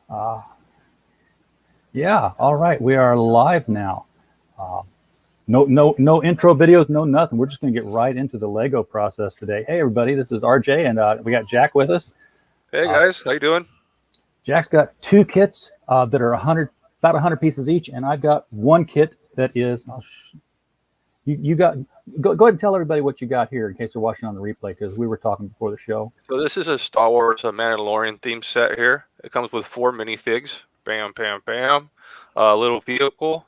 Uh, yeah, all right. We are live now. Uh, no intro videos, no nothing. We're just going to get right into the Lego process today. Hey, everybody, this is RJ, and we got Jack with us. Hey guys, how you doing? Jack's got two kits that are about 100 pieces each, and I've got one kit that is. You got. Go ahead and tell everybody what you got here in case they're watching on the replay, because we were talking before the show. So this is a Star Wars Mandalorian theme set here. It comes with 4 minifigs. Bam, bam, bam. Little vehicle.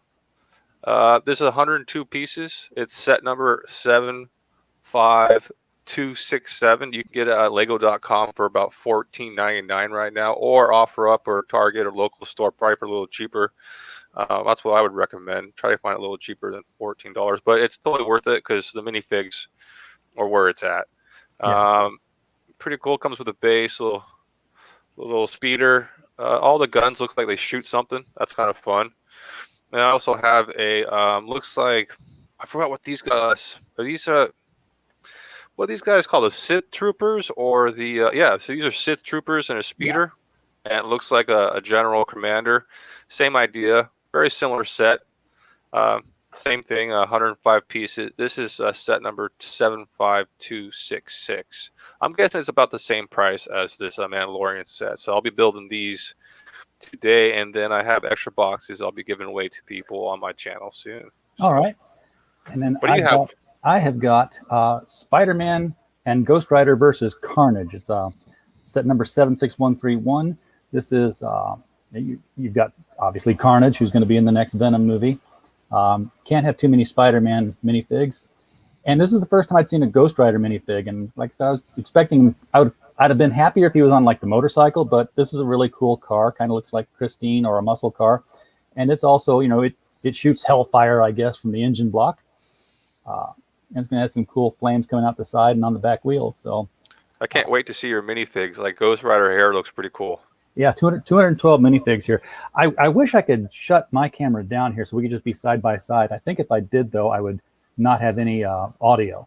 This is 102 pieces. It's set number 75267. You can get it at lego.com for about $14.99 right now, or offer up or Target or local store probably for a little cheaper. That's what I would recommend. Try to find it a little cheaper than $14, but it's totally worth it because the minifigs are where it's at. Yeah. Pretty cool. Comes with a base, little speeder. All the guns look like they shoot something. That's kind of fun. And I also have a looks like, I forgot what these guys are. These what these guys call the Sith troopers, or the yeah. So these are Sith troopers and a speeder, and it looks like a general commander. Same idea. Very similar set. Same thing. 105 pieces. This is set number 75266. I'm guessing it's about the same price as this Mandalorian set. So I'll be building these today, and then I have extra boxes I'll be giving away to people on my channel soon. So, all right. And then what do you have? I have got SpiderMan and Ghost Rider versus Carnage. It's set number 76131. This is you've got obviously Carnage, who's going to be in the next Venom movie. Can't have too many Spider-Man minifigs. And this is the first time I'd seen a Ghost Rider minifig. And like I said, I was expecting I'd have been happier if he was on like the motorcycle, but this is a really cool car. Kind of looks like Christine or a muscle car. And it's also, it shoots hellfire, I guess, from the engine block. And it's going to have some cool flames coming out the side and on the back wheel. So I can't wait to see your minifigs. Like Ghost Rider hair looks pretty cool. Yeah, 212 minifigs here. I wish I could shut my camera down here so we could just be side by side. I think if I did, though, I would not have any audio.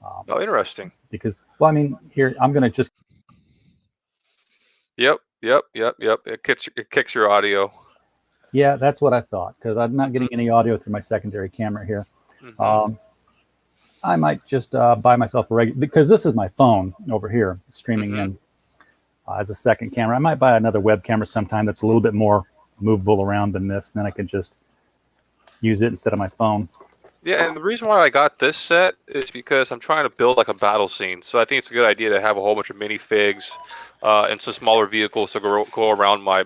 Oh, interesting. Because, well, I mean, here, I'm going to just... Yep. It kicks your audio. Yeah, that's what I thought, because I'm not getting any audio through my secondary camera here. Mm-hmm. I might just buy myself a regular... Because this is my phone over here, streaming in. As a second camera. I might buy another web camera sometime that's a little bit more movable around than this, and then I can just use it instead of my phone. Yeah, and the reason why I got this set is because I'm trying to build like a battle scene. So I think it's a good idea to have a whole bunch of minifigs and some smaller vehicles to go around my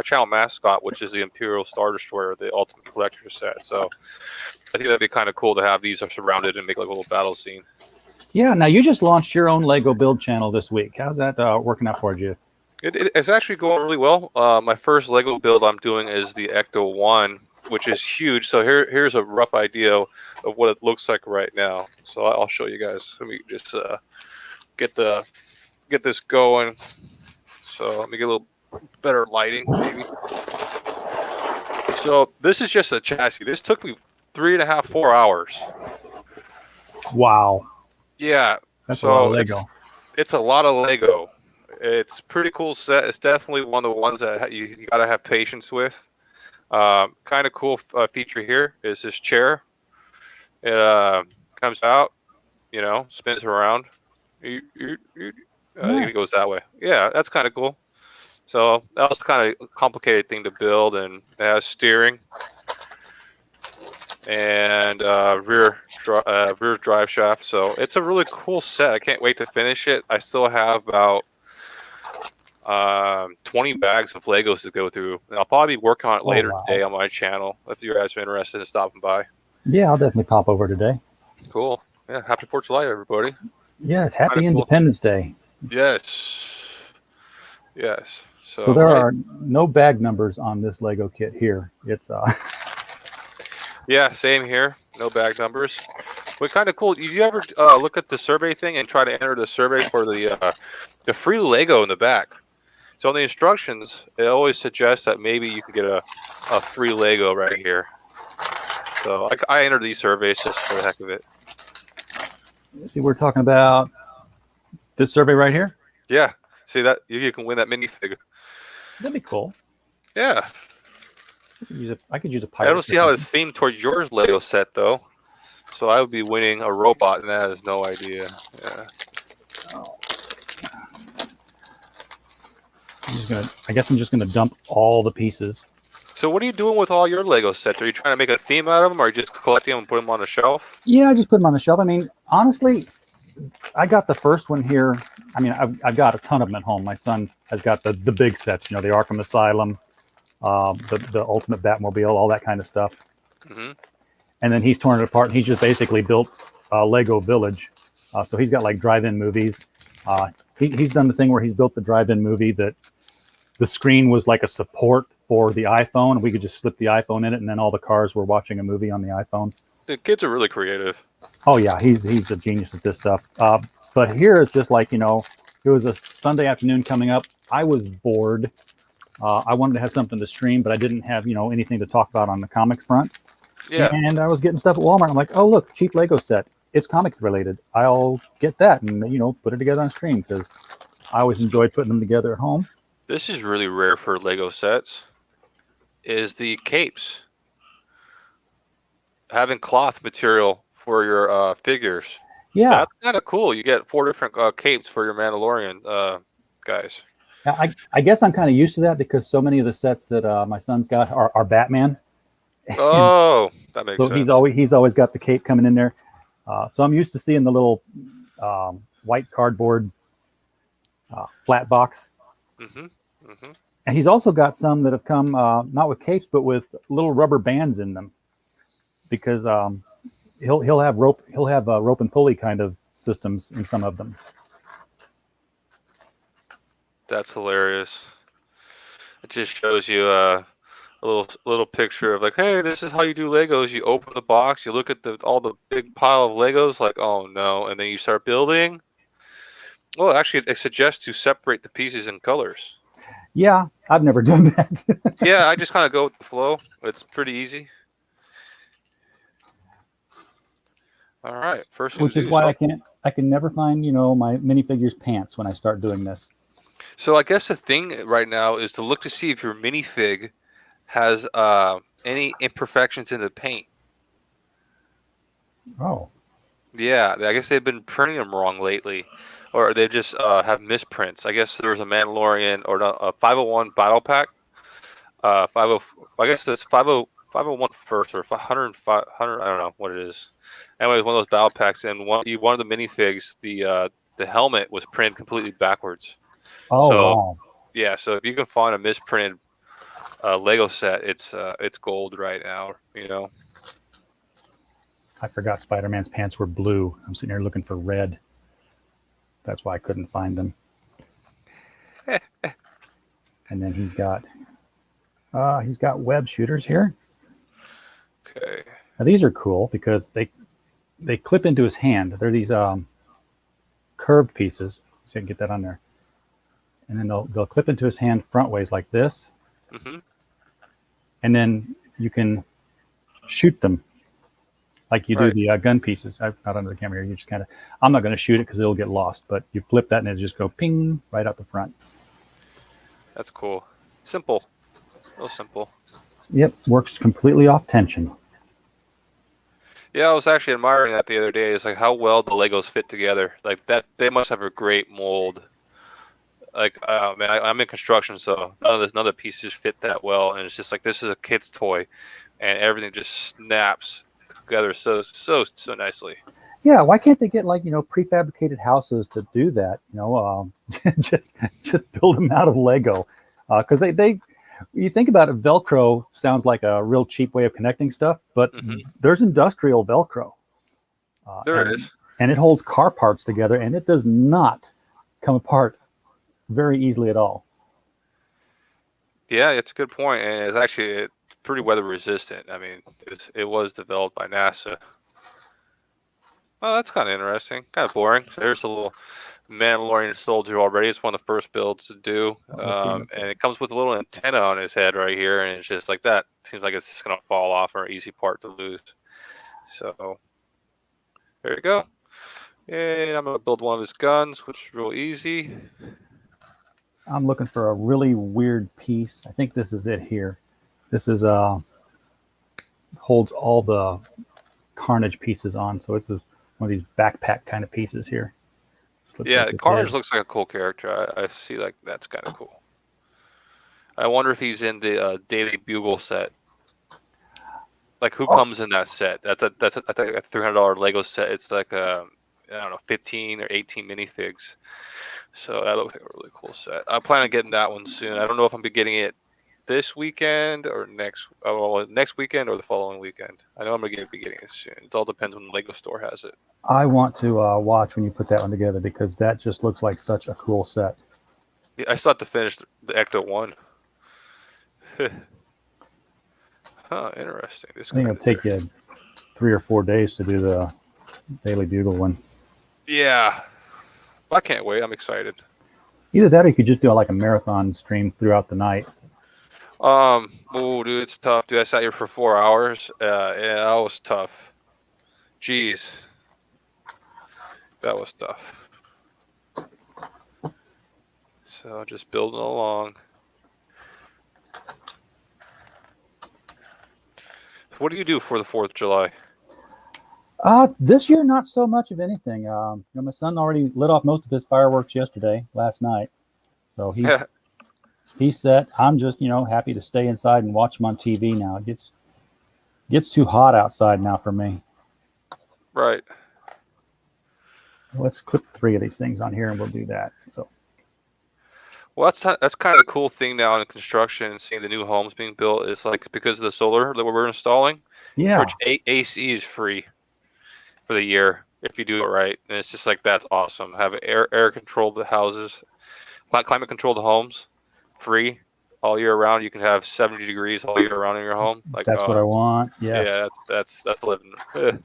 channel mascot, which is the Imperial Star Destroyer, the Ultimate Collector set. So I think that'd be kind of cool to have these are surrounded and make like a little battle scene. Yeah, now you just launched your own Lego build channel this week. How's that working out for you? It's actually going really well. My first Lego build I'm doing is the Ecto 1, which is huge. So here's a rough idea of what it looks like right now. So I'll show you guys. Let me just get this going. So let me get a little better lighting, maybe. So this is just a chassis. This took me 3.5, 4 hours. Wow. Yeah, that's a lot of Lego. It's a lot of Lego. It's pretty cool set. It's definitely one of the ones that you got to have patience with. Kind of cool feature here is this chair. It comes out, spins around. I think it goes that way. Yeah, that's kind of cool. So that was kind of a complicated thing to build, and it has steering and rear drive shaft. So it's a really cool set. I can't wait to finish it. I still have about 20 bags of Legos to go through, and I'll probably be working on it later today on my channel if you guys are interested in stopping by. Yeah, I'll definitely pop over today. Cool. Yeah, happy 4th of July, everybody. Yes, happy Independence Day. Yes. So there are no bag numbers on this Lego kit here. It's yeah, same here. No bag numbers. But kind of cool. Did you ever look at the survey thing and try to enter the survey for the free Lego in the back? So in the instructions, it always suggests that maybe you can get a free Lego right here. So I entered these surveys just for the heck of it. Let's see, we're talking about this survey right here? Yeah. See that you can win that minifig. That'd be cool. Yeah. I could use a I pirate. don't see how it's themed towards your Lego set though. So I would be winning a robot, and that has no idea. Yeah. I guess I'm just gonna dump all the pieces. So what are you doing with all your Lego sets? Are you trying to make a theme out of them, or are you just collecting them and put them on a shelf? Yeah, I just put them on the shelf. I mean, honestly, I got the first one here. I mean, I've got a ton of them at home. My son has got the big sets, the Arkham Asylum, the Ultimate Batmobile, all that kind of stuff. Mm-hmm. And then he's torn it apart, and he just basically built a Lego Village. So he's got like drive-in movies. He's done the thing where he's built the drive-in movie that the screen was like a support for the iPhone. We could just slip the iPhone in it, and then all the cars were watching a movie on the iPhone. The kids are really creative. Oh yeah, he's a genius at this stuff. But here it's just like, it was a Sunday afternoon coming up. I was bored. I wanted to have something to stream, but I didn't have anything to talk about on the comic front. Yeah. And I was getting stuff at Walmart. I'm like, oh look, cheap Lego set. It's comics related. I'll get that and put it together on stream because I always enjoyed putting them together at home. This is really rare for Lego sets. Is the capes. Having cloth material for your figures. Yeah, that's kind of cool. You get 4 different capes for your Mandalorian guys. I guess I'm kind of used to that because so many of the sets that my son's got are Batman. Oh, that makes so sense. He's always got the cape coming in there. So I'm used to seeing the little white cardboard flat box. Mm-hmm. Mm-hmm. And he's also got some that have come not with capes but with little rubber bands in them, because he'll have rope and pulley kind of systems in some of them. That's hilarious. It just shows you a little picture of like, hey, this is how you do Legos. You open the box, you look at all the big pile of Legos, like, oh no, and then you start building. Well, actually, it suggests to separate the pieces in colors. Yeah, I've never done that. Yeah, I just kind of go with the flow. It's pretty easy. All right, first. Which is why I can never find my minifigures pants when I start doing this. So I guess the thing right now is to look to see if your minifig has any imperfections in the paint. Oh. Yeah, I guess they've been printing them wrong lately, or they just have misprints. I guess there was a Mandalorian or a 501 battle pack. I guess it's 501 first or 105. I don't know what it is. Anyway, one of those battle packs, and one of the minifigs, the helmet was printed completely backwards. Oh, so, wow. Yeah, so if you can find a misprinted Lego set, it's gold right now. I forgot Spider-Man's pants were blue. I'm sitting here looking for red. That's why I couldn't find them. And then he's got web shooters here. Okay. Now these are cool because they clip into his hand. They're these curved pieces. So I can get that on there. And then they'll clip into his hand front ways like this. Mm-hmm. And then you can shoot them like you do the gun pieces. I'm not under the camera here. You just I'm not going to shoot it because it'll get lost, but you flip that and it'll just go ping right out the front. That's cool. Simple. Real simple. Yep, works completely off tension. Yeah, I was actually admiring that the other day. It's like how well the Legos fit together. Like that, they must have a great mold. Like, man, I'm in construction, so none of the pieces fit that well, and it's just like this is a kid's toy, and everything just snaps together so nicely. Yeah, why can't they get like prefabricated houses to do that? Just build them out of Lego, because they you think about it, Velcro sounds like a real cheap way of connecting stuff, but there's industrial Velcro. There it is, and it holds car parts together, and it does not come apart very easily at all. Yeah, it's a good point, and it's pretty weather resistant. I mean, it was developed by NASA. Oh, that's kind of interesting. Kind of boring. So there's a little Mandalorian soldier already. It's one of the first builds to do, and it comes with a little antenna on his head right here, and it's just like that. Seems like it's just gonna fall off or an easy part to lose. So there you go. And I'm gonna build one of his guns, which is real easy. I'm looking for a really weird piece. I think this is it here. This is holds all the Carnage pieces on. So it's this one of these backpack kind of pieces here. Slips Yeah, up his Carnage head. looks like a cool character. I see like that's kind of cool. I wonder if he's in the Daily Bugle set. Like who Oh, comes in that set? That's I think a $300 Lego set. It's like I don't know 15 or 18 minifigs. So that looks like a really cool set. I plan on getting that one soon. I don't know if I'm be getting it this weekend or next weekend or the following weekend. I know I'm gonna be getting it soon. It all depends when the Lego store has it. I want to watch when you put that one together because that just looks like such a cool set. Yeah, I still have to finish the Ecto one. Huh, interesting. This I think guy it'll there. take you 3 or 4 days to do the Daily Bugle one. Yeah, I can't wait. I'm excited. Either that or you could just do like a marathon stream throughout the night. Oh, dude, it's tough, dude. I sat here for 4 hours. Yeah, that was tough. Jeez, that was tough. So just building along. What do you do for the 4th of July? This year, not so much of anything. My son already lit off most of his fireworks last night. So he's set. I'm just, happy to stay inside and watch him on TV now. It gets too hot outside now for me. Right. Let's clip 3 of these things on here and we'll do that. So, Well, that's kind of the cool thing now in construction and seeing the new homes being built is like because of the solar that we're installing, yeah, AC is free for the year if you do it right. And it's just like that's awesome. Have air controlled houses, climate controlled homes, free all year round. You can have 70 degrees all year round in your home. Like that's what I want. Yes. yeah, that's living. We're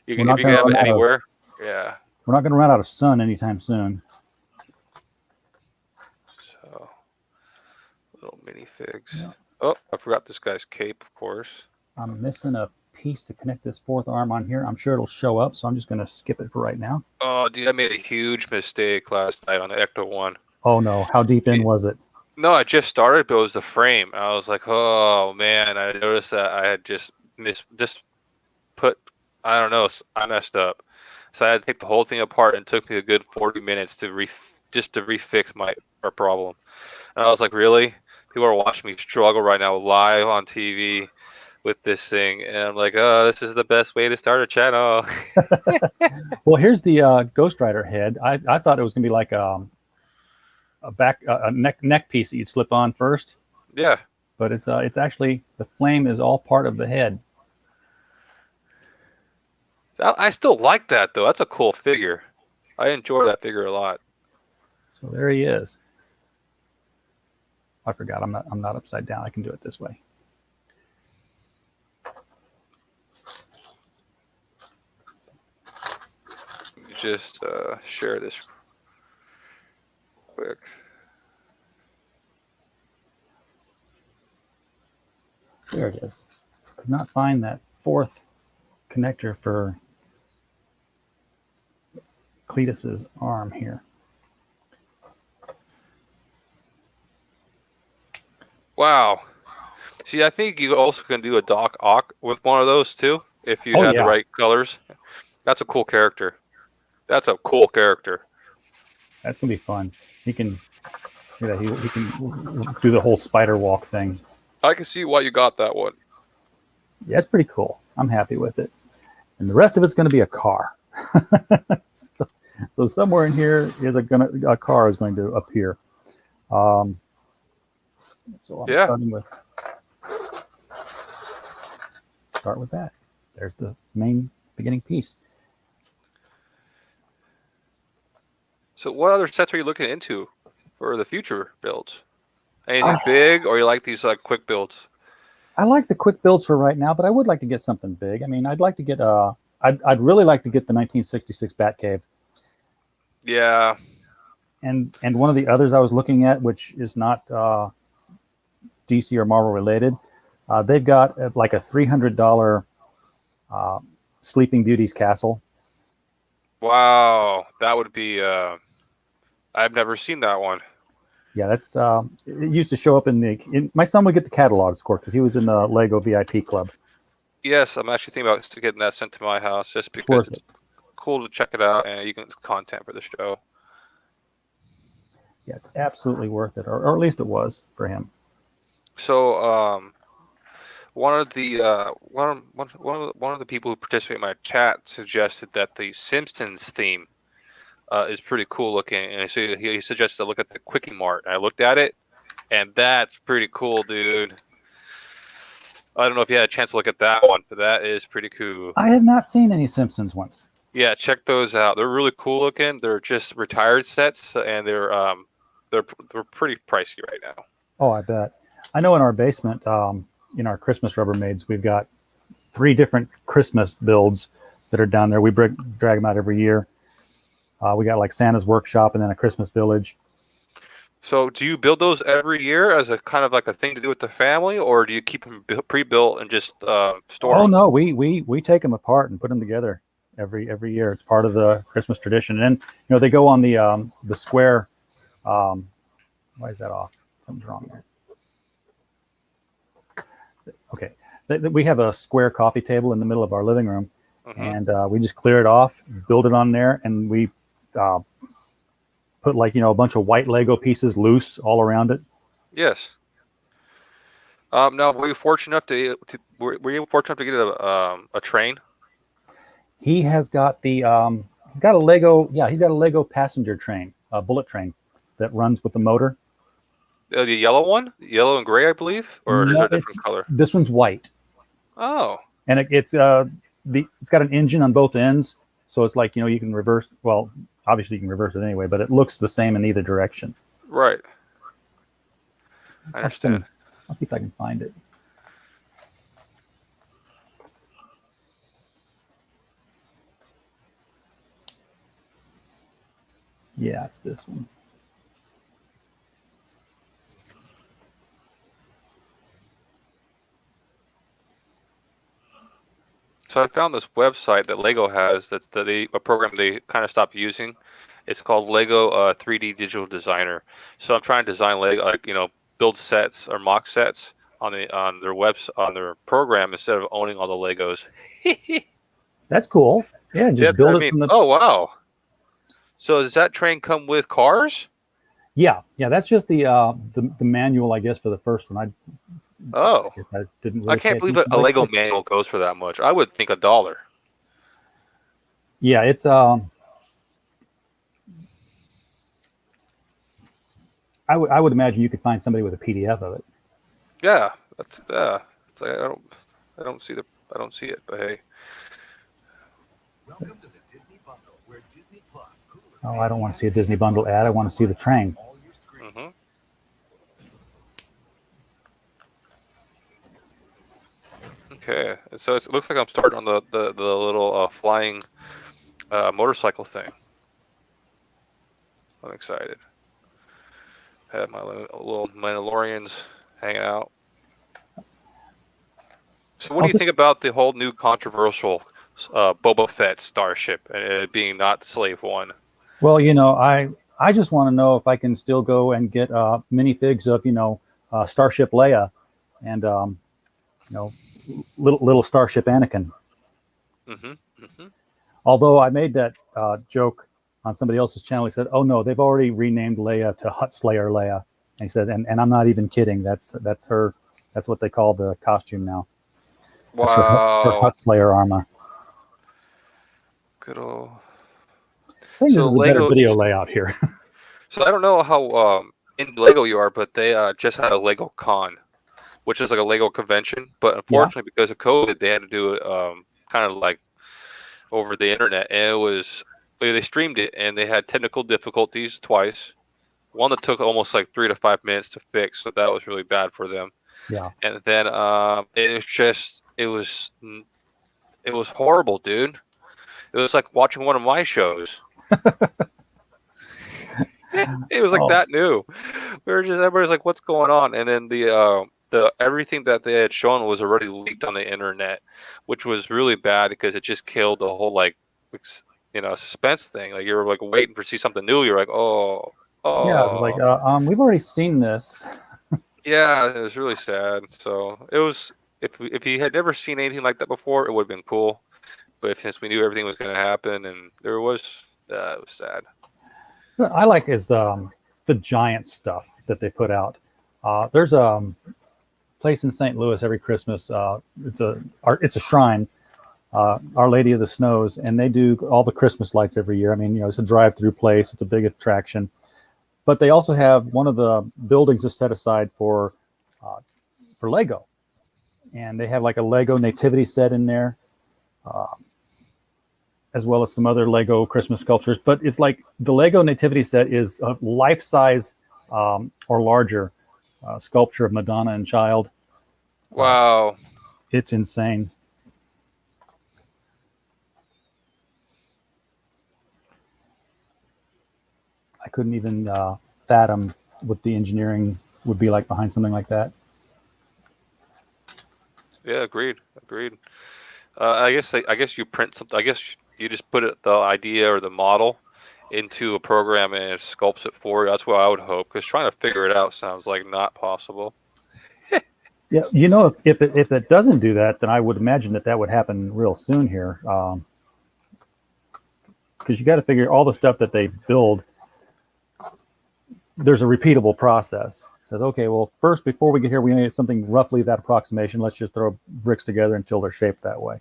If not you can going to have run it out of anywhere, yeah. we're not going to run out of sun anytime soon. So little minifigs. Yeah. Oh, I forgot this guy's cape, of course. I'm missing a piece to connect this 4th arm on here. I'm sure it'll show up, so I'm just going to skip it for right now. Oh, dude, I made a huge mistake last night on the Ecto one. Oh no, how deep in was it? No, I just started, but it was the frame. I was like, oh man, I noticed that I had just put. I don't know, I messed up. So I had to take the whole thing apart, and it took me a good 40 minutes to refix our problem. And I was like, really? People are watching me struggle right now live on TV with this thing, and I'm like, oh, this is the best way to start a channel. Well, here's the Ghost Rider head. I thought it was gonna be like a neck piece that you'd slip on first. Yeah, But it's actually the flame is all part of the head. I still like that though. That's a cool figure. I enjoy that figure a lot. So there he is. I forgot I'm not upside down. I can do it this way. Just share this quick. There it is. Could not find that 4th connector for Cletus's arm here. Wow. See, I think you also can do a Doc Ock with one of those too, if you had the right colors. That's a cool character. That's a cool character. That's gonna be fun. He can do the whole spider walk thing. I can see why you got that one. Yeah, it's pretty cool. I'm happy with it. And the rest of it's going to be a car. so somewhere in here is a car is going to appear. So I'm starting with that. There's the main beginning piece. So what other sets are you looking into for the future builds? Anything big, or you like these like quick builds? I like the quick builds for right now, but I would like to get something big. I mean, I'd like to get I'd really like to get the 1966 Batcave. Yeah. And one of the others I was looking at, which is not DC or Marvel related, they've got like a $300 Sleeping Beauty's castle. Wow, that would be. I've never seen that one. Yeah, that's it used to show up my son would get the catalogs, of course, because he was in the Lego VIP club. Yes, I'm actually thinking about getting that sent to my house just It's because worth it's it. cool to check it out and you can it's content for the show. Yeah, it's absolutely worth it, or at least it was for him. So, one of the people who participate in my chat suggested that the Simpsons theme is pretty cool looking, and so he suggested to look at the Quickie Mart. And I looked at it, and that's pretty cool, dude. I don't know if you had a chance to look at that one, but that is pretty cool. I have not seen any Simpsons ones. Yeah, check those out. They're really cool looking. They're just retired sets, and they're pretty pricey right now. Oh, I bet. I know in our basement, in our Christmas Rubbermaids, we've got 3 different Christmas builds that are down there. We drag them out every year. We got like Santa's Workshop and then a Christmas Village. So, do you build those every year as a kind of like a thing to do with the family, or do you keep them pre-built and just store Oh them? no, we take them apart and put them together every year. It's part of the Christmas tradition. And they go on the square. Why is that off? Something's wrong there. Okay, we have a square coffee table in the middle of our living room, and we just clear it off, build it on there, and we put a bunch of white Lego pieces loose all around it. Yes. Now, were you fortunate enough to get a train? He has got he's got a Lego. Yeah, he's got a Lego passenger train, a bullet train that runs with the motor. The yellow one, yellow and gray, I believe, or is No, there a different color? This one's white, Oh, and it's got an engine on both ends, so it's like you can reverse. Well, obviously you can reverse it anyway, but it looks the same in either direction. right. I understand. I'll see if I can find it. Yeah, it's this one. So I found this website that Lego has a program they kind of stopped using. It's called Lego 3D Digital Designer. So I'm trying to design Lego, build sets or mock sets on their program instead of owning all the Legos. That's cool. Yeah, just That's build what I it mean. from the. Oh wow! So does that train come with cars? Yeah. That's just the manual, I guess, for the first one. Oh, I guess I didn't. Really I can't believe a Lego manual goes for that much. I would think $1. Yeah, it's I would imagine you could find somebody with a PDF of it. Yeah, that's It's like, I don't see it, but hey. Welcome to the Disney Bundle, where Disney Plus. Oh, I don't want to see a Disney Bundle ad. I want to see the train. Mm-hmm. Okay, so it looks like I'm starting on the little flying motorcycle thing. I'm excited. Have my little Mandalorians hanging out. So, what do you think about the whole new controversial Boba Fett starship and it being not Slave One? Well, I just want to know if I can still go and get minifigs of Starship Leia and little Starship Anakin. Mm-hmm. Mm-hmm. Although I made that joke on somebody else's channel, he said, "Oh no, they've already renamed Leia to Hut Slayer Leia." And he said, "And I'm not even kidding. That's her. That's what they call the costume now. Wow. That's her Hut Slayer armor." Good old. I think this So is a better Lego video layout here. So I don't know how in Lego you are, but they just had a Lego Con, which is like a Lego convention. But unfortunately, because of COVID, they had to do it kind of like over the internet, and they streamed it, and they had technical difficulties twice. One that took almost like 3 to 5 minutes to fix, so that was really bad for them. Yeah. And then it was horrible, dude. It was like watching one of my shows. It was like that new. Everybody's like, "What's going on?" And then the everything that they had shown was already leaked on the internet, which was really bad because it just killed the whole suspense thing. Like you were like waiting for see something new. You're like, "Oh." Yeah, it's like we've already seen this. Yeah, it was really sad. So it was if he had never seen anything like that before, it would have been cool. But since we knew everything was going to happen, and it was sad. What I like is the giant stuff that they put out. There's a place in St. Louis every Christmas. It's a shrine, Our Lady of the Snows, and they do all the Christmas lights every year. I mean, it's a drive-through place. It's a big attraction. But they also have one of the buildings is set aside for Lego, and they have like a Lego nativity set in there, as well as some other Lego Christmas sculptures. But it's like the Lego nativity set is a life-size or larger sculpture of Madonna and Child. Wow. It's insane. I couldn't even fathom what the engineering would be like behind something like that. Yeah, agreed. I guess you print something. I guess you just put the idea or the model into a program and it sculpts it for you. That's what I would hope. Because trying to figure it out sounds like not possible. Yeah, if it doesn't do that, then I would imagine that would happen real soon here. Because you got to figure all the stuff that they build. There's a repeatable process. It says, okay, well, first, before we get here, we need something roughly that approximation. Let's just throw bricks together until they're shaped that way.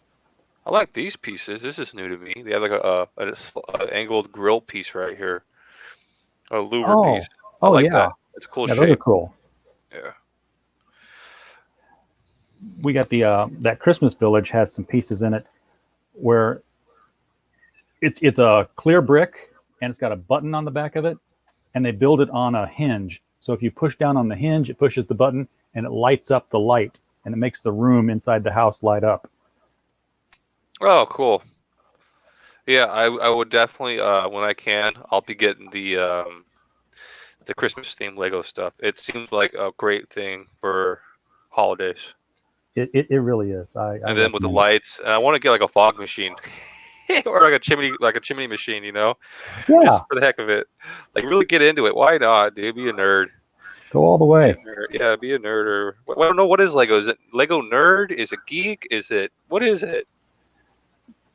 I like these pieces. This is new to me. They have like an angled grill piece right here. A louver piece. I like that. It's a cool shape. Those are cool. Yeah. We got that Christmas village has some pieces in it where it's a clear brick and it's got a button on the back of it, and they build it on a hinge. So if you push down on the hinge, it pushes the button and it lights up the light, and it makes the room inside the house light up. Oh, cool. Yeah, I would definitely when I can, I'll be getting the Christmas themed Lego stuff. It seems like a great thing for holidays. It really is. And then with the lights, I want to get like a fog machine. Or like a chimney machine, Yeah. Just for the heck of it. Like really get into it. Why not, dude? Be a nerd. Go all the way. Yeah, be a nerd. Or I don't know, what is Lego? Is it Lego nerd? Is it geek? What is it?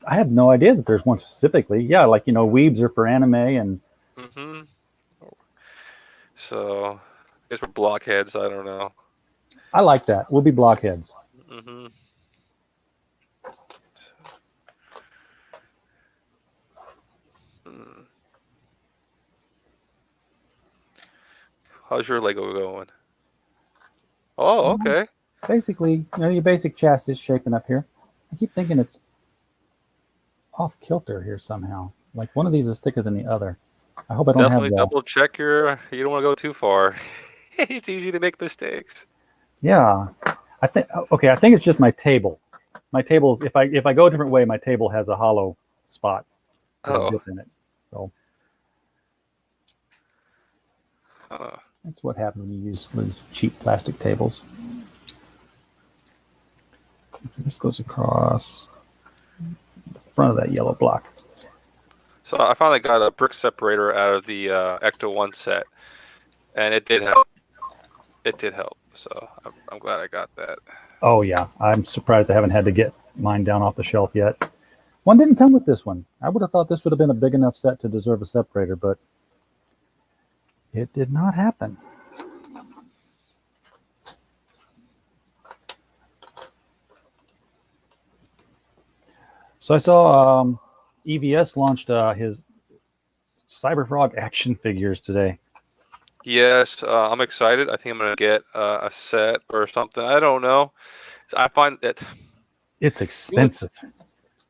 I have no idea that there's one specifically. Yeah, like weebs are for anime and. Mm-hmm. So, I guess we're blockheads. I don't know. I like that. We'll be blockheads. Mm-hmm. How's your Lego going? Oh, okay. Basically, your basic chassis is shaping up here. I keep thinking it's off kilter here somehow. Like one of these is thicker than the other. I hope I don't Definitely have that. Double check you don't want to go too far. It's easy to make mistakes. Yeah. I think it's just my table. My table's if I go a different way, my table has a hollow spot. There's a dip in it. So that's what happens when you use these cheap plastic tables. So this goes across the front of that yellow block. So I finally got a brick separator out of the Ecto 1 set, and it did help. So I'm glad I got that. Oh yeah, I'm surprised I haven't had to get mine down off the shelf yet. One didn't come with this one. I would have thought this would have been a big enough set to deserve a separator, but it did not happen. So I saw EVS launched his Cyberfrog action figures today. Yes, I'm excited. I think I'm going to get a set or something. I don't know. I find that it's expensive.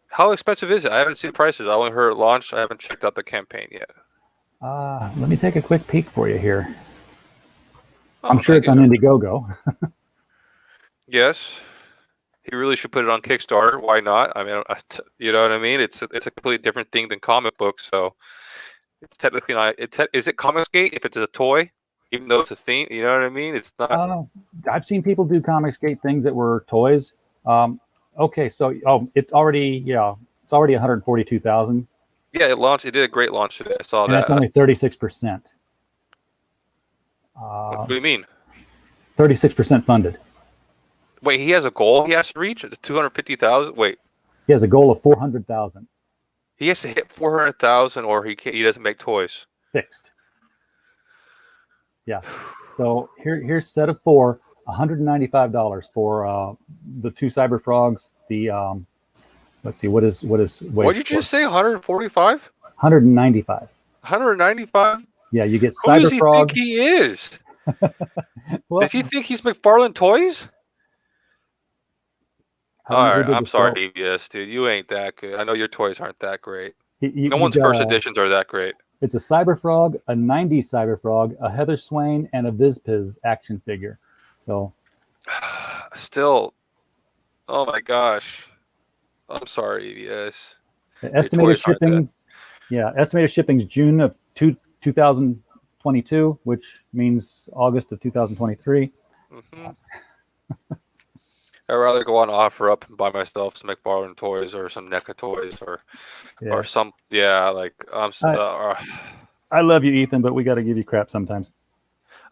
How expensive is it? I haven't seen prices. I only heard it launched. I haven't checked out the campaign yet. Let me take a quick peek for you here. I'm sure it's on Indiegogo. Yes. He really should put it on Kickstarter. Why not? I mean, you know what I mean? It's a completely different thing than comic books, so it's technically not. Is it Comicsgate if it's a toy, even though it's a theme? You know what I mean? It's not. I don't know. I've seen people do Comicsgate things that were toys. Okay, so it's already 142,000. Yeah, it launched. It did a great launch today. I saw and that. It's only 36%. What do you mean? 36% funded. Wait, he has a goal he has to reach? 250,000? Wait, He has a goal of 400,000 he has to hit 400,000 or he doesn't make toys. fixed. Yeah. So here's set of four, $195 for the two cyber frogs. The let's see, what is What did you just say? 145? 195. 195? Yeah, you get Who does cyber he frog. think he is? Well, Does he think he's McFarlane Toys? I don't know All who right, did I'm the sorry, sculpt. EBS, dude. You ain't that good. I know your toys aren't that great. You No one's got first editions are that great. It's a cyber frog, a 90s cyber frog, a Heather Swain, and a Vizpiz action figure. So Still, oh my gosh. I'm sorry, EBS. the Your estimated toys aren't that. shipping, yeah, estimated shipping is June of 2022, which means August of 2023. Mm-hmm. I'd rather go on OfferUp and buy myself some McFarlane toys or some NECA toys or some like I'm I love you, Ethan, but we got to give you crap sometimes.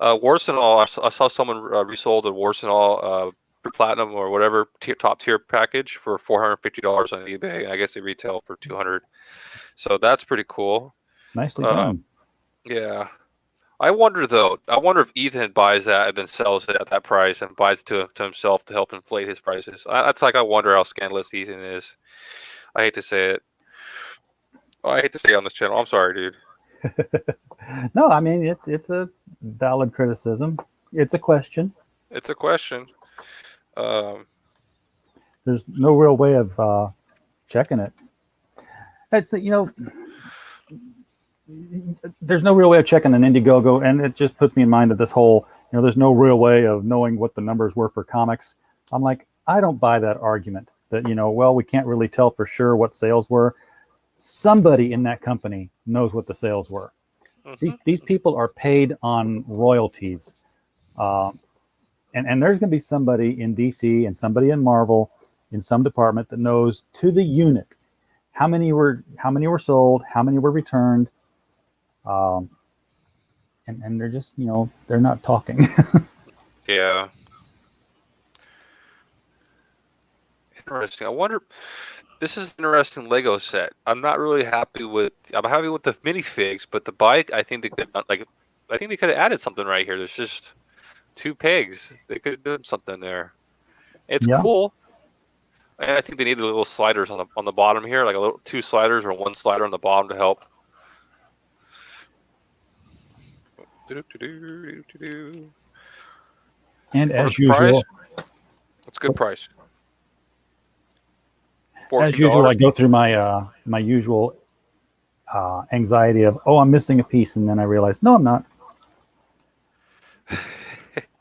Warsenal. I saw someone resold a Warsenal platinum or whatever top tier package for $450 on eBay, and I guess they retail for $200. So that's pretty cool. Nicely done. Yeah. I wonder though. I wonder if Ethan buys that and then sells it at that price and buys it to himself to help inflate his prices. That's like I wonder how scandalous Ethan is. I hate to say it. I hate to say it on this channel. I'm sorry, dude. No, I mean it's a valid criticism. It's a question. It's a question. There's no real way of checking it. It's there's no real way of checking an Indiegogo, and it just puts me in mind of this whole, there's no real way of knowing what the numbers were for comics. I'm like, I don't buy that argument that, well, we can't really tell for sure what sales were. Somebody in that company knows what the sales were. Mm-hmm. These people are paid on royalties. And there's going to be somebody in DC and somebody in Marvel in some department that knows to the unit how many were sold, how many were returned. And they're just, they're not talking. Yeah. Interesting. I wonder, this is an interesting Lego set. I'm happy with the minifigs, but the bike, I think they could have added something right here. There's just two pegs. They could have done something there. It's cool. And I think they needed little sliders on the bottom here, like two sliders or one slider on the bottom to help. And as usual, that's a good price. As usual, I go through my my usual anxiety of, I'm missing a piece, and then I realize, no, I'm not.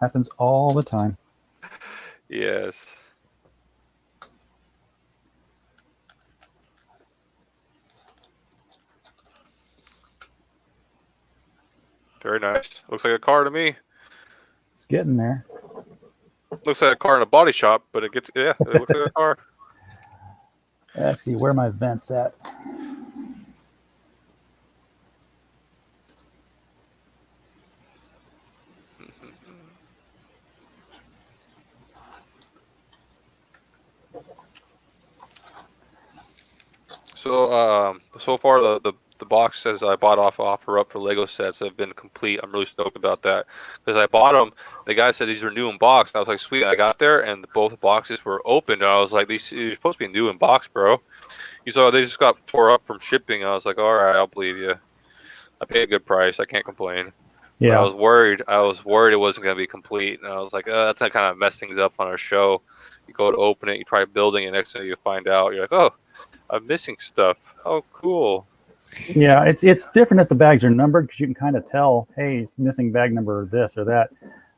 Happens all the time. Yes. Very nice. Looks like a car to me. It's getting there. Looks like a car in a body shop, but it looks like a car. Let's see, where are my vents at? So far the box says I bought OfferUp for Lego sets have been complete. I'm really stoked about that because I bought them. The guy said these were new in box, and I was like, sweet. I got there, and both boxes were open, and I was like, these are supposed to be new in box, bro. He said, they just got tore up from shipping. I was like, all right, I'll believe you. I paid a good price. I can't complain. Yeah. But I was worried it wasn't going to be complete, and I was like, that's not kind of mess things up on our show. You go to open it, you try building it, next thing you find out, you're like, oh, I'm missing stuff. Oh, cool. Yeah, it's different if the bags are numbered because you can kind of tell, hey, missing bag number this or that.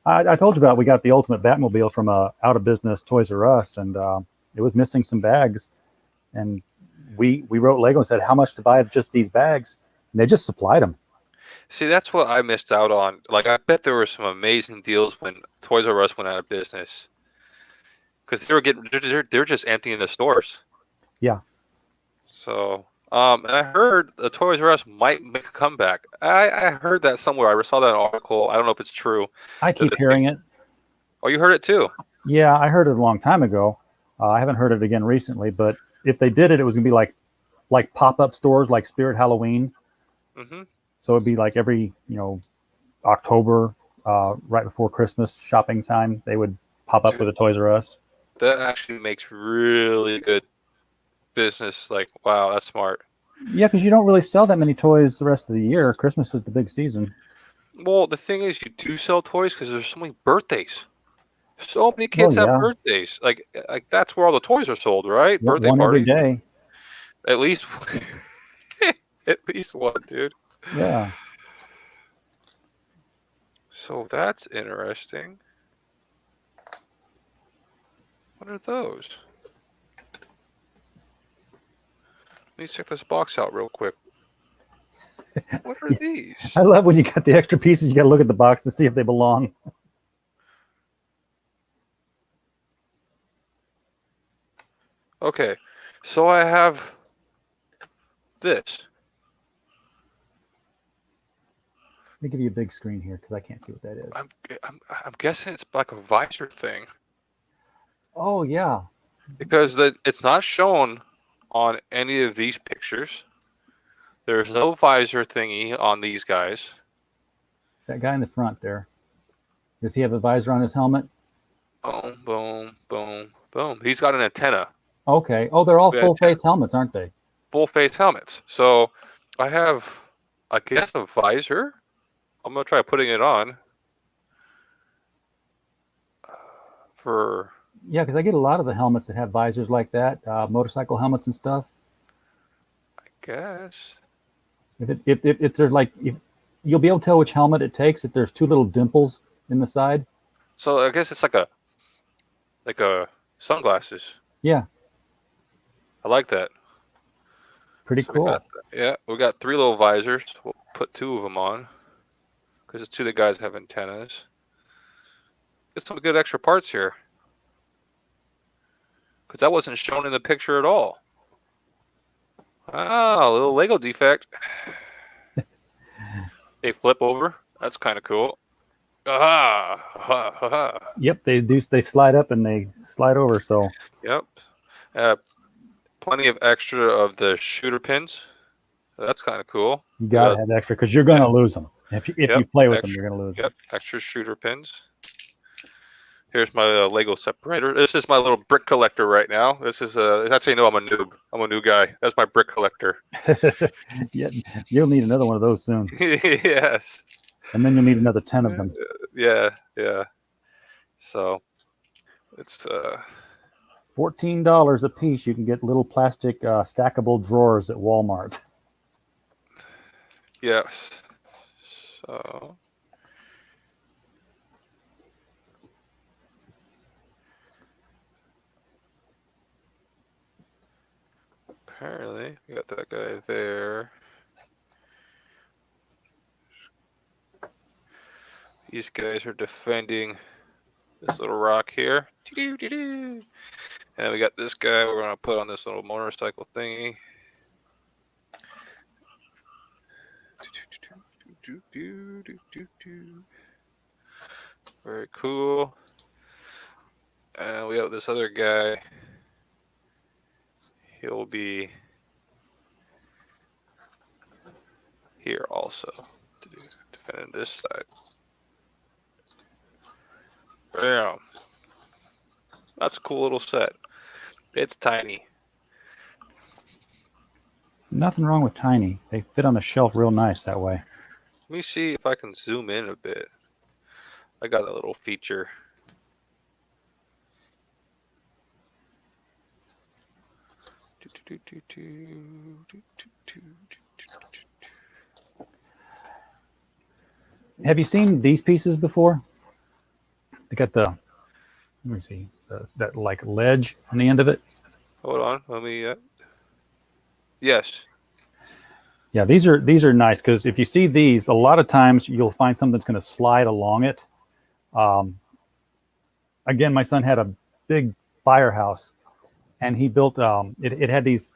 I told you about we got the Ultimate Batmobile from a out of business Toys R Us, and it was missing some bags, and we wrote Lego and said how much to buy just these bags, and they just supplied them. See, that's what I missed out on. Like, I bet there were some amazing deals when Toys R Us went out of business because they're just emptying the stores. Yeah. So And I heard the Toys R Us might make a comeback. I heard that somewhere. I saw that in an article. I don't know if it's true. I keep hearing it. Oh, you heard it too? Yeah, I heard it a long time ago. I haven't heard it again recently, but if they did it, it was gonna be like pop-up stores, like Spirit Halloween. Mm-hmm. So it'd be like every October, right before Christmas shopping time, they would pop up with a Toys R Us. That actually makes really good business. Like, wow, that's smart. Yeah, because you don't really sell that many toys the rest of the year. Christmas is the big season. Well, the thing is, you do sell toys because there's so many birthdays. So many Oh kids have yeah, birthdays. Like that's where all the toys are sold, right? yep, Birthday one every party. day. At least, at least one, dude. Yeah, So that's interesting. What are those? Let me check this box out real quick. What are these? I love when you got the extra pieces. You got to look at the box to see if they belong. Okay, so I have this. Let me give you a big screen here because I can't see what that is. I'm guessing it's like a visor thing Oh yeah, because it's not shown on any of these pictures. There's no visor thingy on these guys. that guy in the front there. Does he have a visor on his helmet? Boom, boom, boom, boom. He's got an antenna. Okay. Oh, they're all Yeah, full face helmets, aren't they? Full face helmets. So I have, I guess, a visor. I'm gonna try putting it on. For Yeah, because I get a lot of the helmets that have visors like that, motorcycle helmets and stuff. I guess. If they're like, you'll be able to tell which helmet it takes if there's two little dimples in the side. So I guess it's like a sunglasses. Yeah, I like that. pretty So cool. we got 3 little visors. We'll put 2 of them on because the 2 of the guys have antennas. Get some good extra parts here because that wasn't shown in the picture at all. Ah, a little Lego defect. They flip over. That's kind of cool. Ah, ha, ha, ha. Yep, they do. They slide up and they slide over. So Yep. Plenty of extra of the shooter pins. That's kind of cool. you gotta have extra because you're gonna lose them. If you play with them, extra, you're gonna lose Yep, them. extra shooter pins. Here's my Lego separator. This is my little brick collector right now. This is that's how you know I'm a noob. I'm a new guy. That's my brick collector. Yeah, you'll need another one of those soon, Yes. and then you'll need another 10 of them. Yeah. So it's $14 a piece. You can get little plastic stackable drawers at Walmart. yes. So apparently we got that guy there. These guys are defending this little rock here. And we got this guy we're going to put on this little motorcycle thingy. Very cool. And we have this other guy. He'll be here also to defend this side. Bam. That's a cool little set. It's tiny. Nothing wrong with tiny. They fit on the shelf real nice that way. Let me see if I can zoom in a bit. I got a little feature. Have you seen these pieces before? They got the, let me see, that like ledge on the end of it. Hold on, let me. Yes. Yeah, these are nice because if you see these, a lot of times you'll find something that's going to slide along it. Again, my son had a big firehouse, and he built. It had these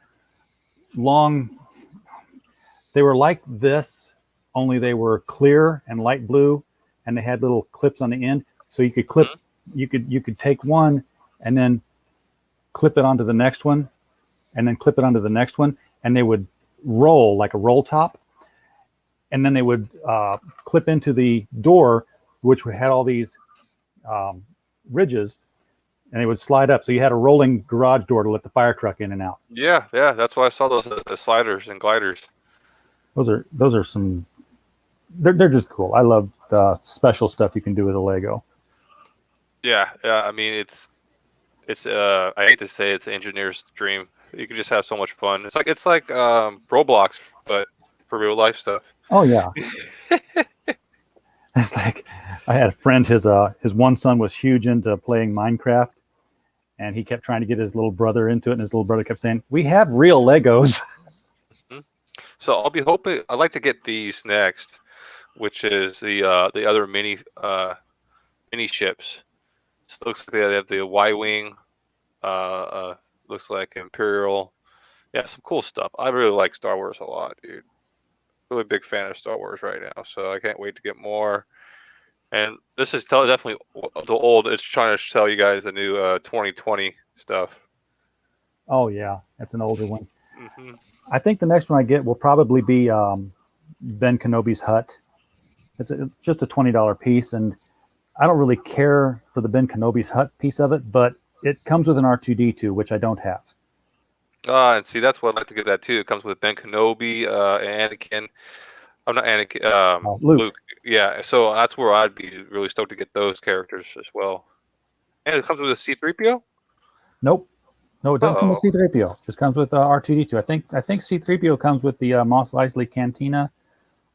long They were like this, only they were clear and light blue, and they had little clips on the end, so you could clip. You could take one and then clip it onto the next one, and then clip it onto the next one, and they would roll like a roll top, and then they would clip into the door, which had all these ridges, and they would slide up. So you had a rolling garage door to let the fire truck in and out. Yeah, that's why I saw those as sliders and gliders. Those are some. They're just cool. I love the special stuff you can do with a Lego. Yeah. I mean, it's I hate to say it's an engineer's dream. You can just have so much fun. It's like Roblox, but for real life stuff. Oh yeah. It's like I had a friend. His one son was huge into playing Minecraft, and he kept trying to get his little brother into it, and his little brother kept saying, "We have real Legos." So I'll be hoping. I'd like to get these next, which is the other mini ships. So it looks like they have the Y-wing. Looks like Imperial. Yeah, some cool stuff. I really like Star Wars a lot, dude. Really big fan of Star Wars right now, so I can't wait to get more. And this is definitely the old. It's trying to tell you guys the new 2020 stuff. Oh yeah, that's an older one. Mm-hmm. I think the next one I get will probably be Ben Kenobi's hut. It's just a $20 piece, and I don't really care for the Ben Kenobi's hut piece of it, but it comes with an R2-D2, which I don't have. And see, that's what I'd like to get that too. It comes with Ben Kenobi, Anakin. I'm not Anakin. Luke. Yeah, so that's where I'd be really stoked to get those characters as well. And it comes with a C-3PO? Nope. No, it doesn't come with C-3PO. It just comes with R2-D2. I think C-3PO comes with the Mos Eisley Cantina.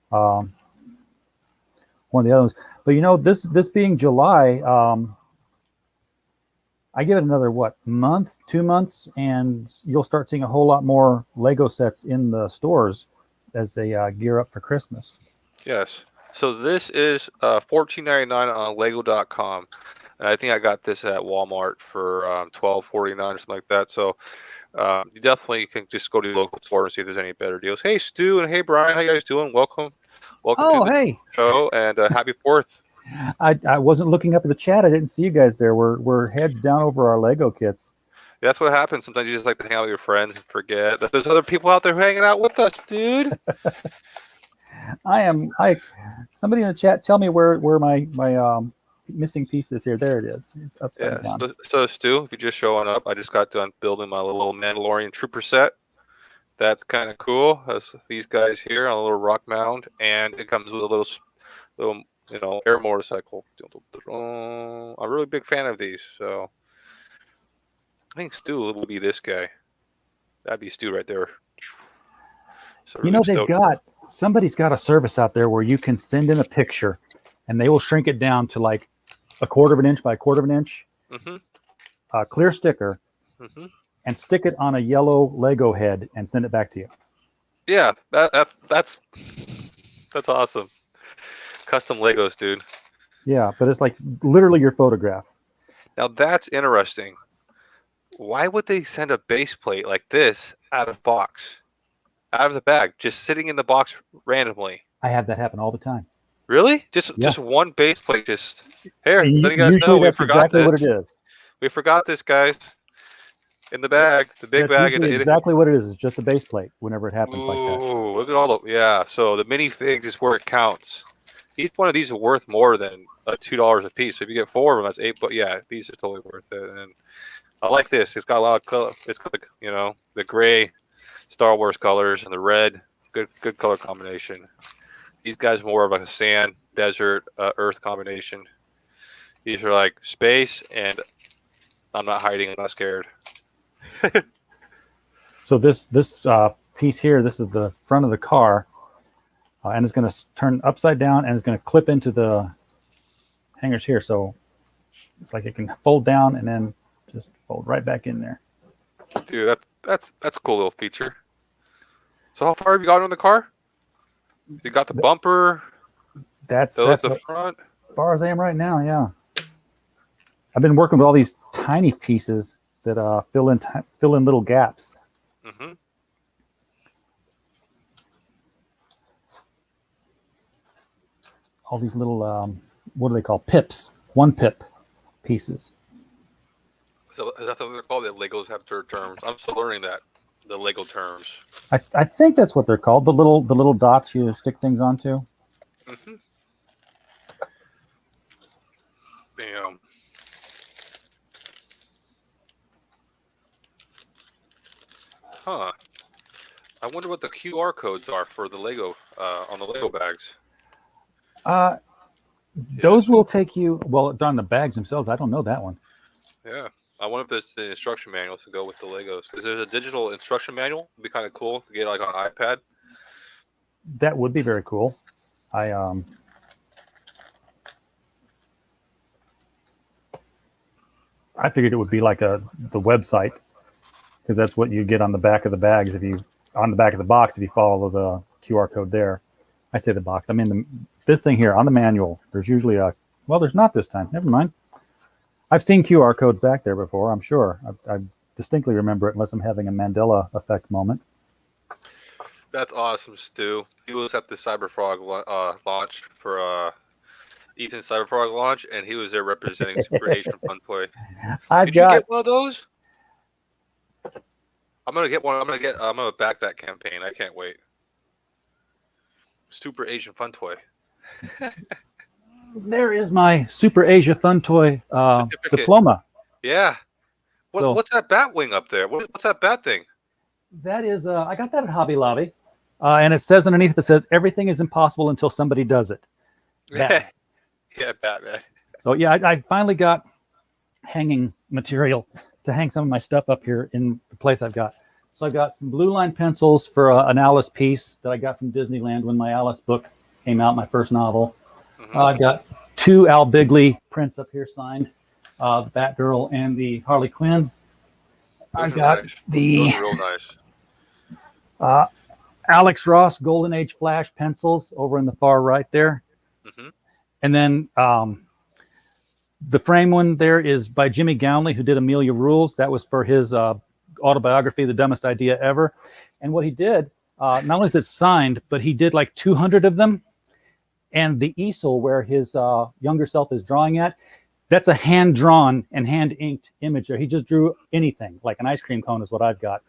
One of the others. But you know, this being July, I give it another, month, 2 months, and you'll start seeing a whole lot more Lego sets in the stores as they gear up for Christmas. Yes. So this is $14.99 on Lego.com. And I think I got this at Walmart for $12.49 or something like that. So you definitely can just go to your local store and see if there's any better deals. Hey, Stu, and hey, Brian. How you guys doing? Welcome to the show, and happy 4th. I wasn't looking up at the chat. I didn't see you guys there. We're heads down over our Lego kits. That's what happens. Sometimes you just like to hang out with your friends and forget that there's other people out there hanging out with us, dude. Somebody in the chat, tell me where my missing piece is here. There it is. It's upside down. So Stu, if you're just showing up, I just got done building my little Mandalorian Trooper set. That's kind of cool. That's these guys here on a little rock mound, and it comes with a little air motorcycle. I'm a really big fan of these, so I think Stu will be this guy. That'd be Stu right there. So really somebody's got a service out there where you can send in a picture, and they will shrink it down to like 1/4 of an inch by 1/4 of an inch, a clear sticker, and stick it on a yellow Lego head and send it back to you. Yeah, that's awesome. Custom Legos, dude. Yeah, but it's like literally your photograph. Now that's interesting. Why would they send a base plate like this out of the bag, just sitting in the box randomly? I have that happen all the time. Really? Just one base plate, just here. Letting you guys usually know that's exactly what it is. We forgot this, guys. In the bag, the big bag. Exactly what it is. It's just a base plate. Whenever it happens like that. Look at all the So the minifigs is where it counts. Each one of these are worth more than $2 a piece. So if you get 4 of them, that's $8. But yeah, these are totally worth it. And I like this. It's got a lot of color. It's got the gray Star Wars colors and the red. Good color combination. These guys are more of a sand, desert, earth combination. These are like space, and I'm not hiding. I'm not scared. So this piece here, this is the front of the car, and it's going to turn upside down, and it's going to clip into the hangers here. So it's like it can fold down and then just fold right back in there. Dude, that's a cool little feature. So how far have you got on the car? You got the bumper. That's the front. As far as I am right now, yeah. I've been working with all these tiny pieces that fill in little gaps. all these little what do they call pips? 1-pip pieces. So is that what they're called? The Legos have their terms. I'm still learning that. The Lego terms. I think that's what they're called. The little dots you stick things onto. Mm-hmm. Bam. Huh. I wonder what the QR codes are for the Lego on the Lego bags. Those will take you on the bags themselves. I don't know that one. Yeah. I wonder if it's the instruction manuals to go with the Legos. Because there's a digital instruction manual. It'd be kind of cool to get like on an iPad. That would be very cool. I figured it would be like the website, because that's what you get on the back of the bags on the back of the box if you follow the QR code there. I say the box. I mean this thing here on the manual. There's usually there's not this time. Never mind. I've seen QR codes back there before. I'm sure. I distinctly remember it, unless I'm having a Mandela effect moment. That's awesome, Stu. He was at the Cyberfrog launch for Ethan's Cyberfrog launch, and he was there representing Super Asian Fun Toy. Did you get one of those? I'm gonna get one. I'm gonna back that campaign. I can't wait. Super Asian Fun Toy. There is my Super Asia Fun Toy diploma. Yeah. What's that bat wing up there? What's that bat thing? That is, I got that at Hobby Lobby, and it says underneath, it says everything is impossible until somebody does it. Yeah, Batman. So yeah, I finally got hanging material to hang some of my stuff up here in the place I've got. So I've got some blue line pencils for an Alice piece that I got from Disneyland when my Alice book came out, my first novel. Mm-hmm. I've got 2 Al Bigley prints up here signed, the Batgirl and the Harley Quinn. I've got nice. the Those are real nice. Alex Ross Golden Age Flash pencils over in the far right there. Mm-hmm. And then the frame one there is by Jimmy Gownley, who did Amelia Rules. That was for his autobiography, The Dumbest Idea Ever. And what he did, not only is it signed, but he did like 200 of them. And the easel where his younger self is drawing at, that's a hand-drawn and hand-inked image there. He just drew anything, like an ice cream cone is what I've got.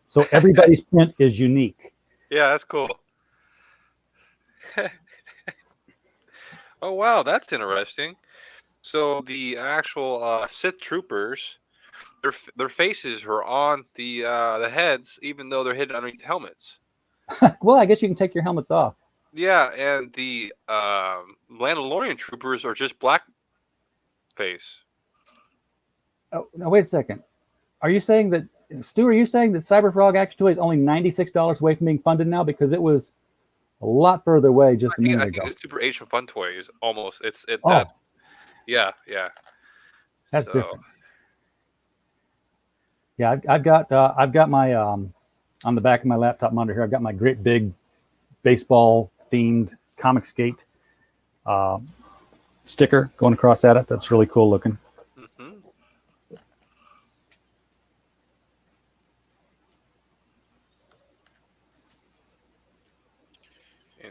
So everybody's print is unique. Yeah, that's cool. Oh, wow, that's interesting. So the actual Sith troopers, their faces are on the heads, even though they're hidden underneath helmets. Well, I guess you can take your helmets off. Yeah, and the Mandalorian troopers are just black face. Oh, now wait a second. Are you saying that, Stu, are you saying that Cyberfrog Action Toy is only $96 away from being funded now? Because it was a lot further away just a minute ago. I think Super Asian Fun Toy is almost, yeah. That's different. Yeah, I've got my, on the back of my laptop monitor here, I've got my great big baseball themed comic skate sticker going across at it. That's really cool looking. Mm-hmm.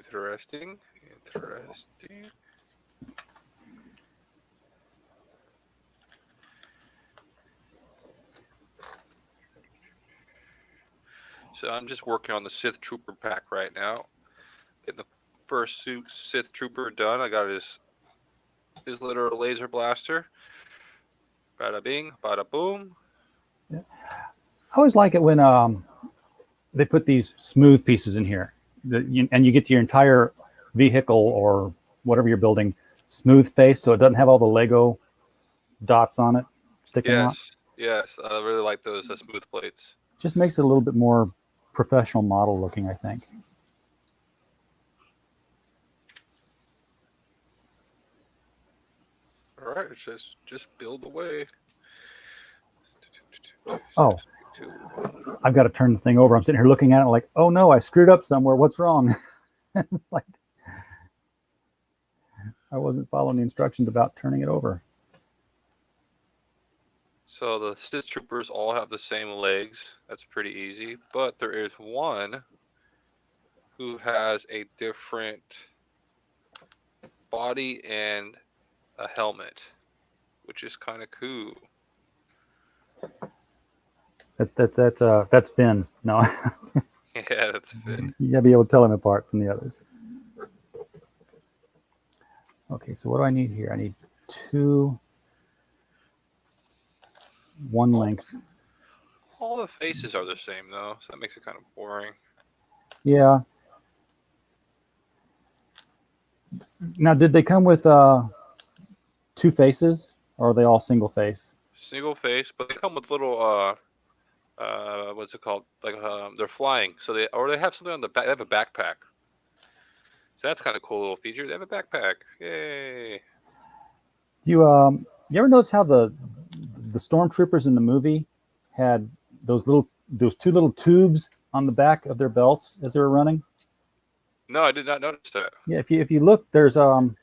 Interesting. So I'm just working on the Sith Trooper pack right now. Getting the first Sith Trooper done. I got his literal laser blaster. Bada bing, bada boom. Yeah. I always like it when they put these smooth pieces in here, and you get your entire vehicle or whatever you're building smooth face, so it doesn't have all the Lego dots on it sticking out. Yes, I really like those smooth plates. Just makes it a little bit more professional model looking, I think. All right, just build away. Oh, I've got to turn the thing over. I'm sitting here looking at it like, oh no, I screwed up somewhere. What's wrong? Like, I wasn't following the instructions about turning it over. So the Sith Troopers all have the same legs. That's pretty easy. But there is one who has a different body and a helmet, which is kind of cool. That's Finn. No, Yeah, that's Finn. you gotta be able to tell him apart from the others. Okay, so what do I need here? I need 2 1 length. All the faces are the same though, so that makes it kind of boring. Yeah. Now, did they come with 2 faces, or are they all single face? Single face, but they come with little what's it called? Like they're flying, so they have something on the back. They have a backpack, so that's kind of cool little feature. They have a backpack. Yay! You ever notice how the stormtroopers in the movie had those 2 little tubes on the back of their belts as they were running? No, I did not notice that. Yeah, if you look, there's on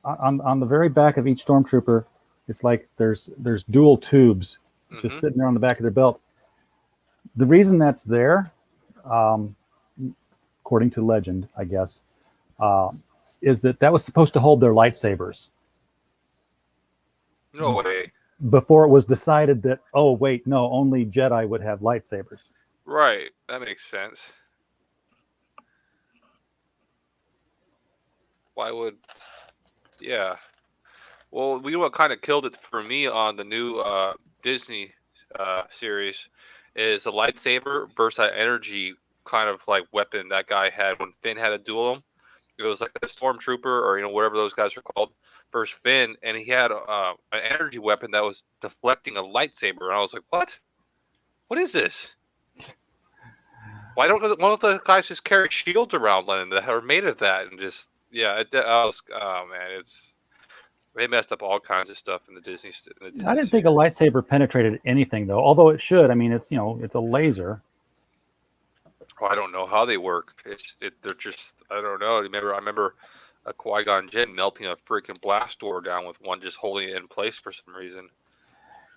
the very back of each stormtrooper, it's like there's dual tubes just sitting there on the back of their belt. The reason that's there, according to legend, I guess, is that was supposed to hold their lightsabers. No way. Before it was decided that, oh wait, no, only Jedi would have lightsabers. Right, that makes sense. Why would? Yeah. Well, we know what kind of killed it for me on the new Disney series is the lightsaber versus that energy kind of like weapon that guy had when Finn had to duel him. It was like a stormtrooper or whatever those guys are called versus Finn, and he had an energy weapon that was deflecting a lightsaber, and I was like, what? What is this? Why don't one of the guys just carry shields around that are made of that and just oh man, they messed up all kinds of stuff in the Disney. I didn't think a lightsaber penetrated anything though, although it should. I mean, it's it's a laser. Oh, I don't know how they work. They're just I don't know. I remember a Qui-Gon Jinn melting a freaking blast door down with one just holding it in place for some reason.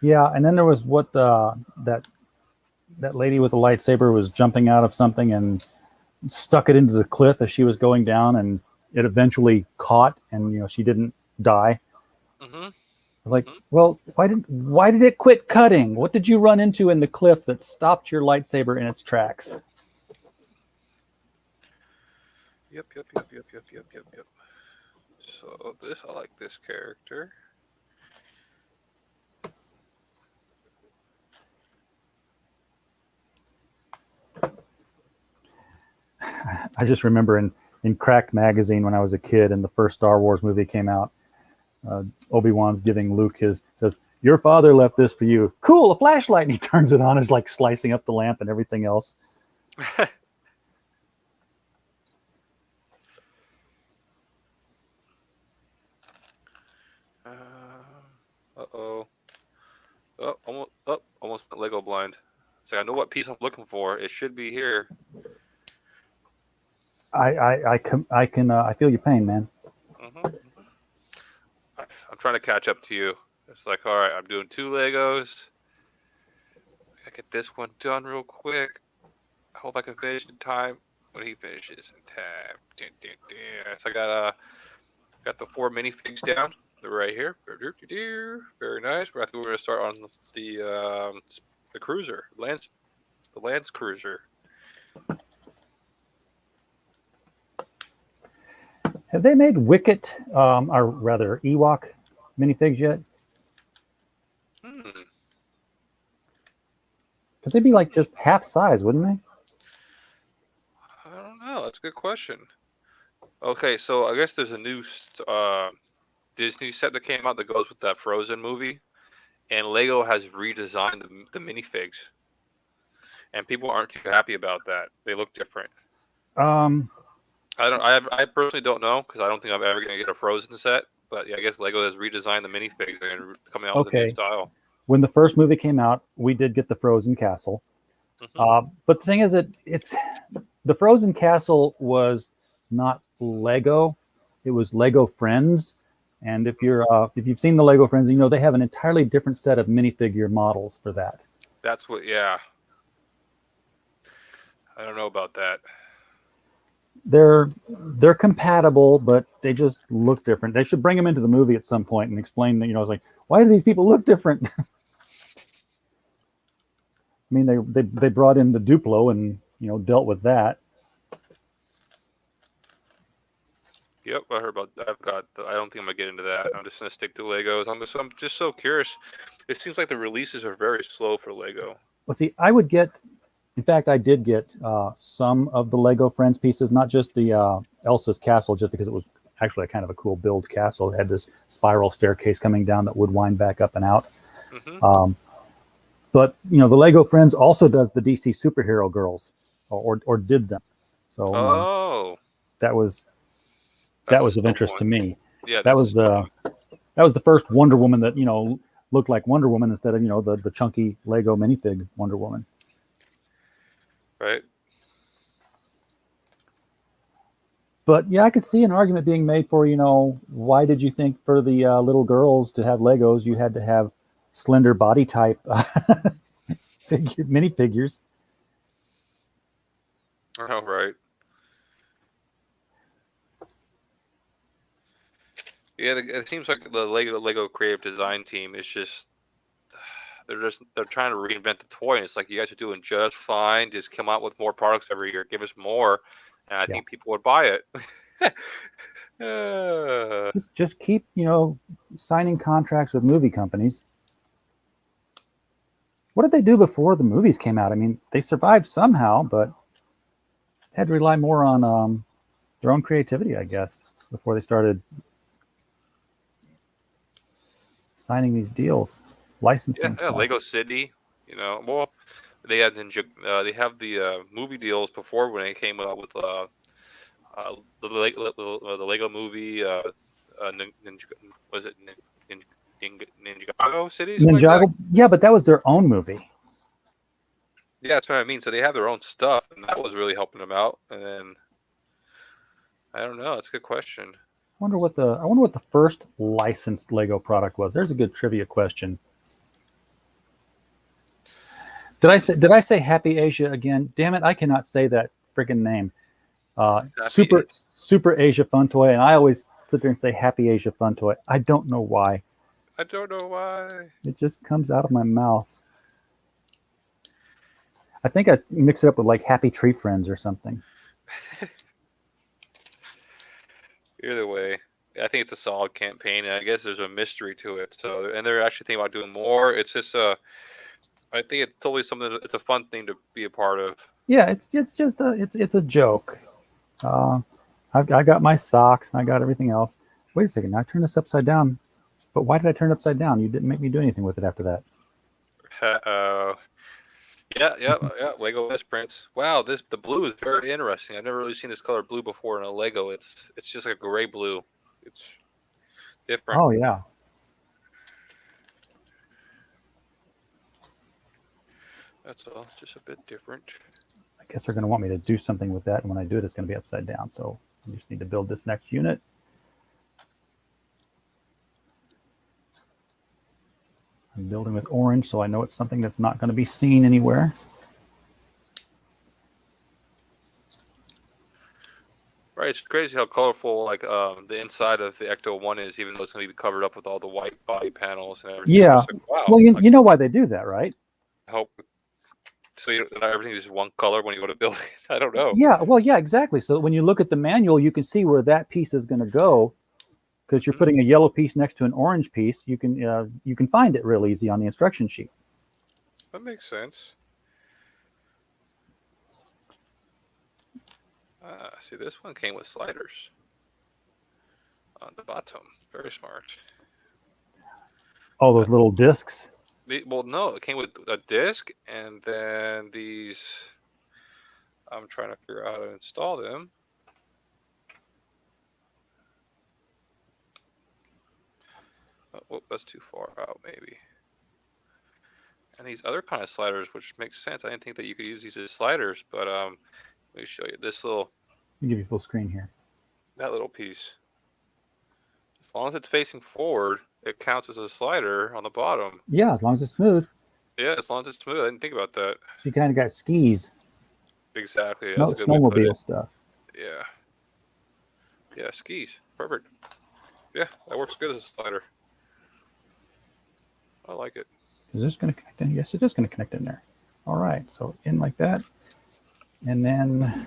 Yeah, and then there was that lady with a lightsaber was jumping out of something and stuck it into the cliff as she was going down, and it eventually caught, and she didn't die. Like, well, why did it quit cutting? What did you run into in the cliff that stopped your lightsaber in its tracks? Yep. So I like this character. I just remember in Cracked magazine when I was a kid and the first Star Wars movie came out, Obi-Wan's giving Luke says, "Your father left this for you." Cool, a flashlight. And he turns it on, is like slicing up the lamp and everything else. Almost went Lego blind. So I know what piece I'm looking for. It should be here. I feel your pain, man. I'm trying to catch up to you. It's like, all right, I'm doing 2 Legos. I get this one done real quick. I hope I can finish in time when he finishes in time. So I got the 4 minifigs down. They're right here. Very nice. I think we're gonna start on the cruiser, the Lance cruiser. Have they made Wicket, or rather Ewok minifigs yet? Because they'd be like just half size, wouldn't they? I don't know. That's a good question. Okay, so I guess there's a new Disney set that came out that goes with that Frozen movie, and Lego has redesigned the minifigs, and people aren't too happy about that. They look different. I personally don't know because I don't think I'm ever going to get a Frozen set. But yeah, I guess Lego has redesigned the minifigs and coming out with a new style. When the first movie came out, we did get the Frozen Castle. But the thing is that the Frozen Castle was not Lego; it was Lego Friends. And if you've seen the Lego Friends, they have an entirely different set of minifigure models for that. That's what. Yeah. I don't know about that. they're compatible, but they just look different. They should bring them into the movie at some point and explain that, it's like, why do these people look different? I mean, they brought in the Duplo and dealt with that. Yep, I heard about. I don't think I'm gonna get into that. I'm just gonna stick to Legos. I'm just so curious. It seems like the releases are very slow for Lego. Well, see, in fact, I did get some of the Lego Friends pieces, not just the Elsa's castle, just because it was actually kind of a cool build castle. It had this spiral staircase coming down that would wind back up and out. Mm-hmm. But the Lego Friends also does the DC superhero girls, or did them. So that was of interest to me. Yeah, that was the first Wonder Woman that looked like Wonder Woman instead of the chunky Lego minifig Wonder Woman. Right. But yeah, I could see an argument being made for why did you think for the little girls to have Legos you had to have slender body type minifigures? Oh, right. Yeah, it seems like the Lego creative design team is just they're trying to reinvent the toy, and it's like you guys are doing just fine. Just come out with more products every year. Give us more, and I think people would buy it. Just keep signing contracts with movie companies. What did they do before the movies came out? I mean, they survived somehow, but had to rely more on their own creativity, I guess, before they started signing these deals, licensing stuff. Lego City, well, they have the movie deals before when they came out with the Lego movie. Was it Ninjago City? Ninjago, like yeah, but that was their own movie. Yeah, that's what I mean. So they have their own stuff, and that was really helping them out. And then I don't know. It's a good question. I wonder what the first licensed Lego product was. There's a good trivia question. Did I say Happy Asia again? Damn it, I cannot say that freaking name. Super Asia Fun Toy, and I always sit there and say Happy Asia Fun Toy. I don't know why. It just comes out of my mouth. I think I mix it up with like Happy Tree Friends or something. Either way, I think it's a solid campaign, and I guess there's a mystery to it. So, and they're actually thinking about doing more. It's just I think it's totally something. It's a fun thing to be a part of. Yeah, it's just a joke. I got my socks and I got everything else. Wait a second, now I turned this upside down. But why did I turn it upside down? You didn't make me do anything with it after that. Yeah. Lego misprints. Wow, the blue is very interesting. I've never really seen this color blue before in a Lego. It's just like a gray blue. It's different. Oh yeah. That's all. It's just a bit different. I guess they're going to want me to do something with that, and when I do it, it's going to be upside down. So I just need to build this next unit. I'm building with orange, so I know it's something that's not going to be seen anywhere. Right, it's crazy how colorful the inside of the Ecto 1 is, even though it's going to be covered up with all the white body panels and everything. Yeah. Like, wow. Well, you know why they do that, right? Hope so. Everything is just one color when you go to build it. I don't know. Yeah. Well, yeah, exactly. So when you look at the manual, you can see where that piece is going to go. Because you're putting a yellow piece next to an orange piece, you can find it real easy on the instruction sheet. That makes sense. See, this one came with sliders on the bottom. Very smart. Oh, those little discs? Well, no, it came with a disc, and then these. I'm trying to figure out how to install them. Oh, that's too far out, maybe. And these other kind of sliders, which makes sense. I didn't think that you could use these as sliders, but let me show you this little. Let me give you full screen here. That little piece. As long as it's facing forward, it counts as a slider on the bottom. Yeah, as long as it's smooth. Yeah, as long as it's smooth. I didn't think about that. So you kind of got skis. Exactly. Snowmobile stuff. Yeah. Yeah, skis. Perfect. Yeah, that works good as a slider. I like it. Is this going to connect in? Yes, it is going to connect in there. All right, so in like that. And then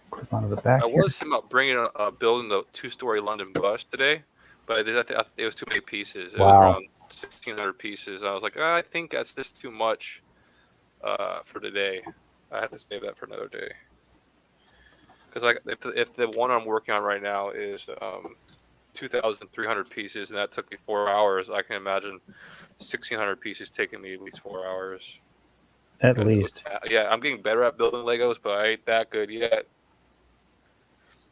clip onto the back I here. was thinking about building the 2-story London bus today, but it was too many pieces. It was Wow. around 1,600 pieces. I was like, I think that's just too much for today. I have to save that for another day. Because like if the one I'm working on right now is 2,300 pieces, and that took me 4 hours, I can imagine 1,600 pieces taking me at least 4 hours. At least. Yeah, I'm getting better at building Legos, but I ain't that good yet.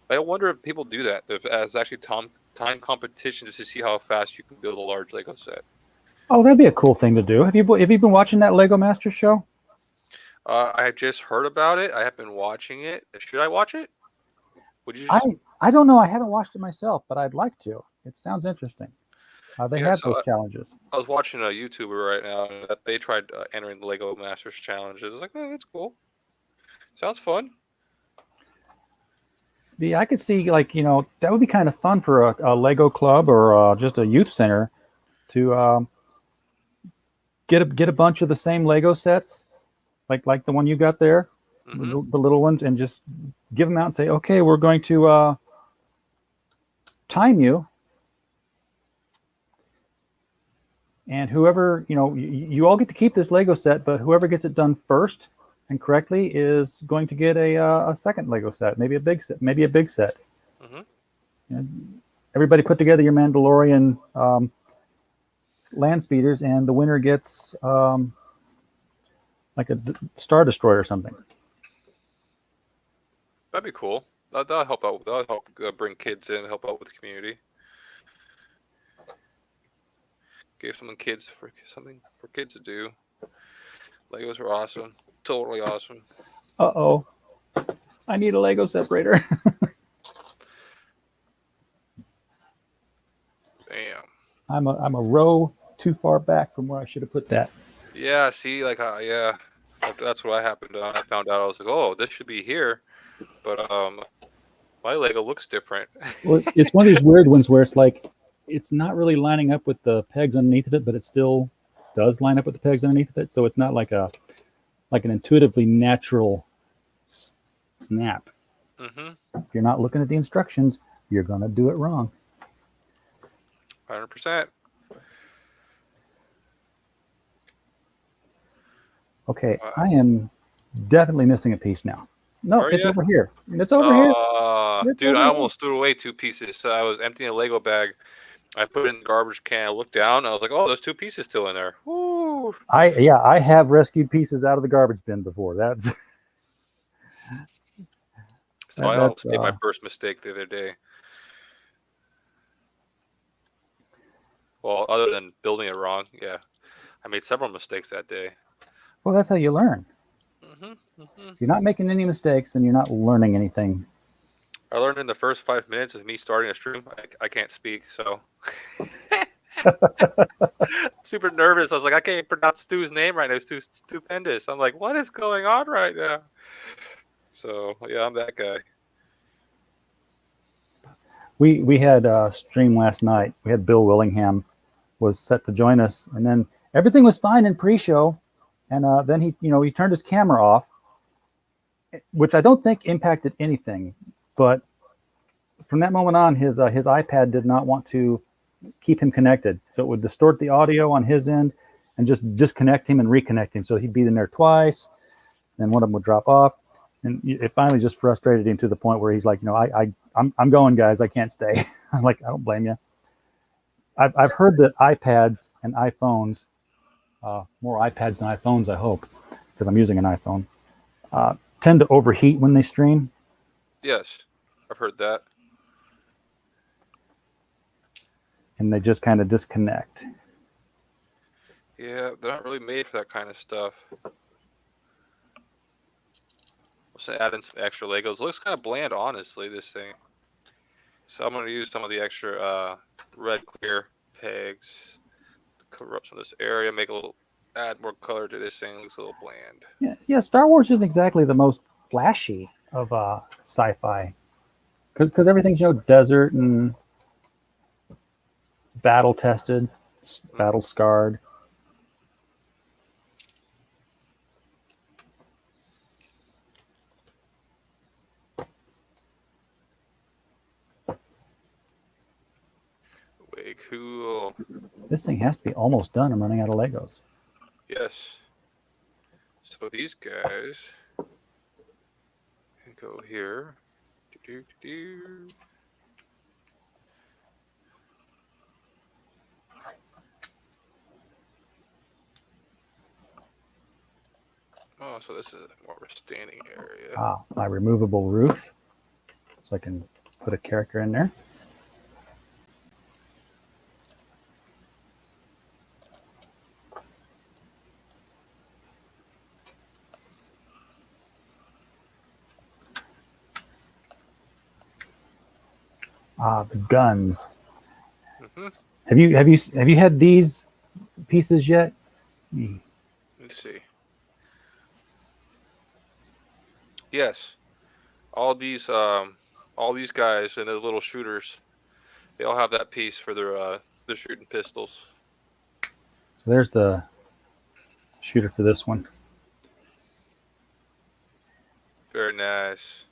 I wonder if people do that. If as actually time competition just to see how fast you can build a large Lego set. Oh, that'd be a cool thing to do. Have you been watching that Lego Masters show? I have just heard about it. I have been watching it. Should I watch it? Would you? I don't know. I haven't watched it myself, but I'd like to. It sounds interesting. They Yeah, have so those challenges. I was watching a YouTuber right now that they tried entering the Lego Masters challenge. I was like, oh, that's cool. Sounds fun. Yeah, I could see that would be kind of fun for a Lego club or just a youth center to get a bunch of the same Lego sets, like the one you got there, Mm-hmm. the little ones, and just give them out and say, okay, we're going to time you, and whoever you all get to keep this Lego set, but whoever gets it done first and correctly is going to get a second Lego set, maybe a big set. Mm-hmm. And everybody put together your Mandalorian land speeders, and the winner gets like a Star Destroyer or something. That'd be cool. That'll help out. That'll help bring kids in, help out with the community. Give something for kids to do. Legos are awesome. Totally awesome. Uh-oh. I need a Lego separator. Damn. I'm a row too far back from where I should have put that. Yeah. See, yeah, that's what I happened. I found out. I was like, oh, this should be here, but my Lego looks different. Well, it's one of these weird ones where it's like it's not really lining up with the pegs underneath of it, but it still does line up with the pegs underneath of it. So it's not like an intuitively natural snap. Mm-hmm. If you're not looking at the instructions, you're gonna do it wrong. 100%. Okay, I am definitely missing a piece now. No, it's over here. It's over here. Dude, I almost threw away 2 pieces. So I was emptying a Lego bag. I put it in the garbage can. I looked down. And I was like, oh, there's 2 pieces still in there. Woo. I have rescued pieces out of the garbage bin before. That's so I almost made my first mistake the other day. Well, other than building it wrong, yeah. I made several mistakes that day. Well, that's how you learn. If you're not making any mistakes, then you're not learning anything. I learned in the first 5 minutes of me starting a stream. I can't speak, so super nervous. I was like, I can't pronounce Stu's name right now. It's too stupendous. I'm like, what is going on right now? So yeah, I'm that guy. We had a stream last night. We had Bill Willingham was set to join us, and then everything was fine in pre-show, and then he turned his camera off, which I don't think impacted anything, but from that moment on, his iPad did not want to keep him connected, so it would distort the audio on his end and just disconnect him and reconnect him. So he'd be in there twice, then one of them would drop off, and it finally just frustrated him to the point where he's like, I'm going, guys, I can't stay. I'm like, I don't blame you. I've heard that iPads and iPhones, more iPads than iPhones, I hope, because I'm using an iPhone, tend to overheat when they stream. Yes, I've heard that. And they just kind of disconnect. Yeah, they're not really made for that kind of stuff. Let's add in some extra Legos. It looks kind of bland, honestly, this thing. So I'm going to use some of the extra red clear pegs to cover up some of this area, make it a little add more color to this thing. It looks a little bland. Yeah. Star Wars isn't exactly the most flashy of sci-fi, because everything's desert and battle tested, battle scarred. Way cool. This thing has to be almost done. I'm running out of Legos. Yes. So these guys can go here. Do-do-do-do. Oh, so this is more of a standing area. My removable roof, so I can put a character in there. The guns. Mm-hmm. Have you had these pieces yet? Let's see. Yes, all these guys and their little shooters, they all have that piece for their shooting pistols. So there's the shooter for this one. Very nice.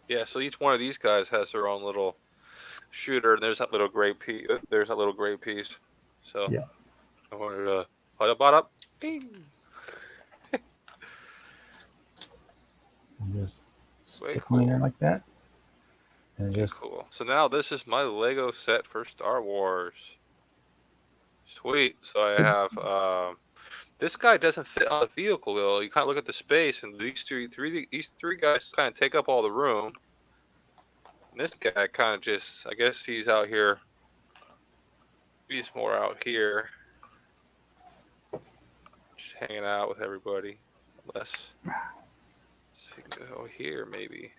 Yeah, so each one of these guys has their own little shooter, and there's that little gray piece. There's that little gray piece. So Yeah. I wanted to put a bot up. Ding. Just Way stick one in there cool. like that. And just Cool. So now this is my Lego set for Star Wars. Sweet. So I have this guy doesn't fit on the vehicle though. You kind of look at the space, and these three guys kind of take up all the room. And this guy kind of just, I guess he's out here. He's more out here, just hanging out with everybody. Unless he can go here maybe.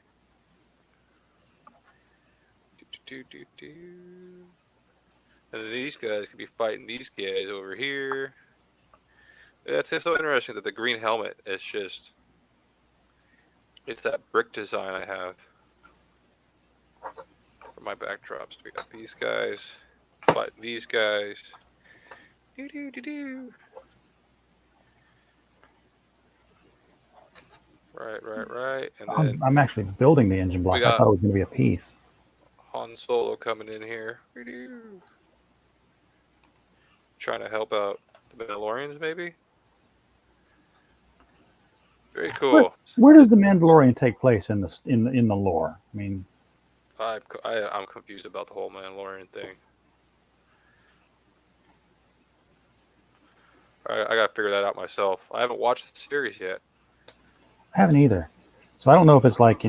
Do. And then these guys could be fighting these guys over here. That's so interesting that the green helmet is just, it's that brick design I have for my backdrops. We got these guys fighting these guys. Do. Right. And then I'm actually building the engine block. I thought it was going to be a piece. Han Solo coming in here. Trying to help out the Mandalorians, maybe? Very cool. Where does the Mandalorian take place in the lore? I mean, I'm confused about the whole Mandalorian thing. I gotta figure that out myself. I haven't watched the series yet. I haven't either. So I don't know if it's like,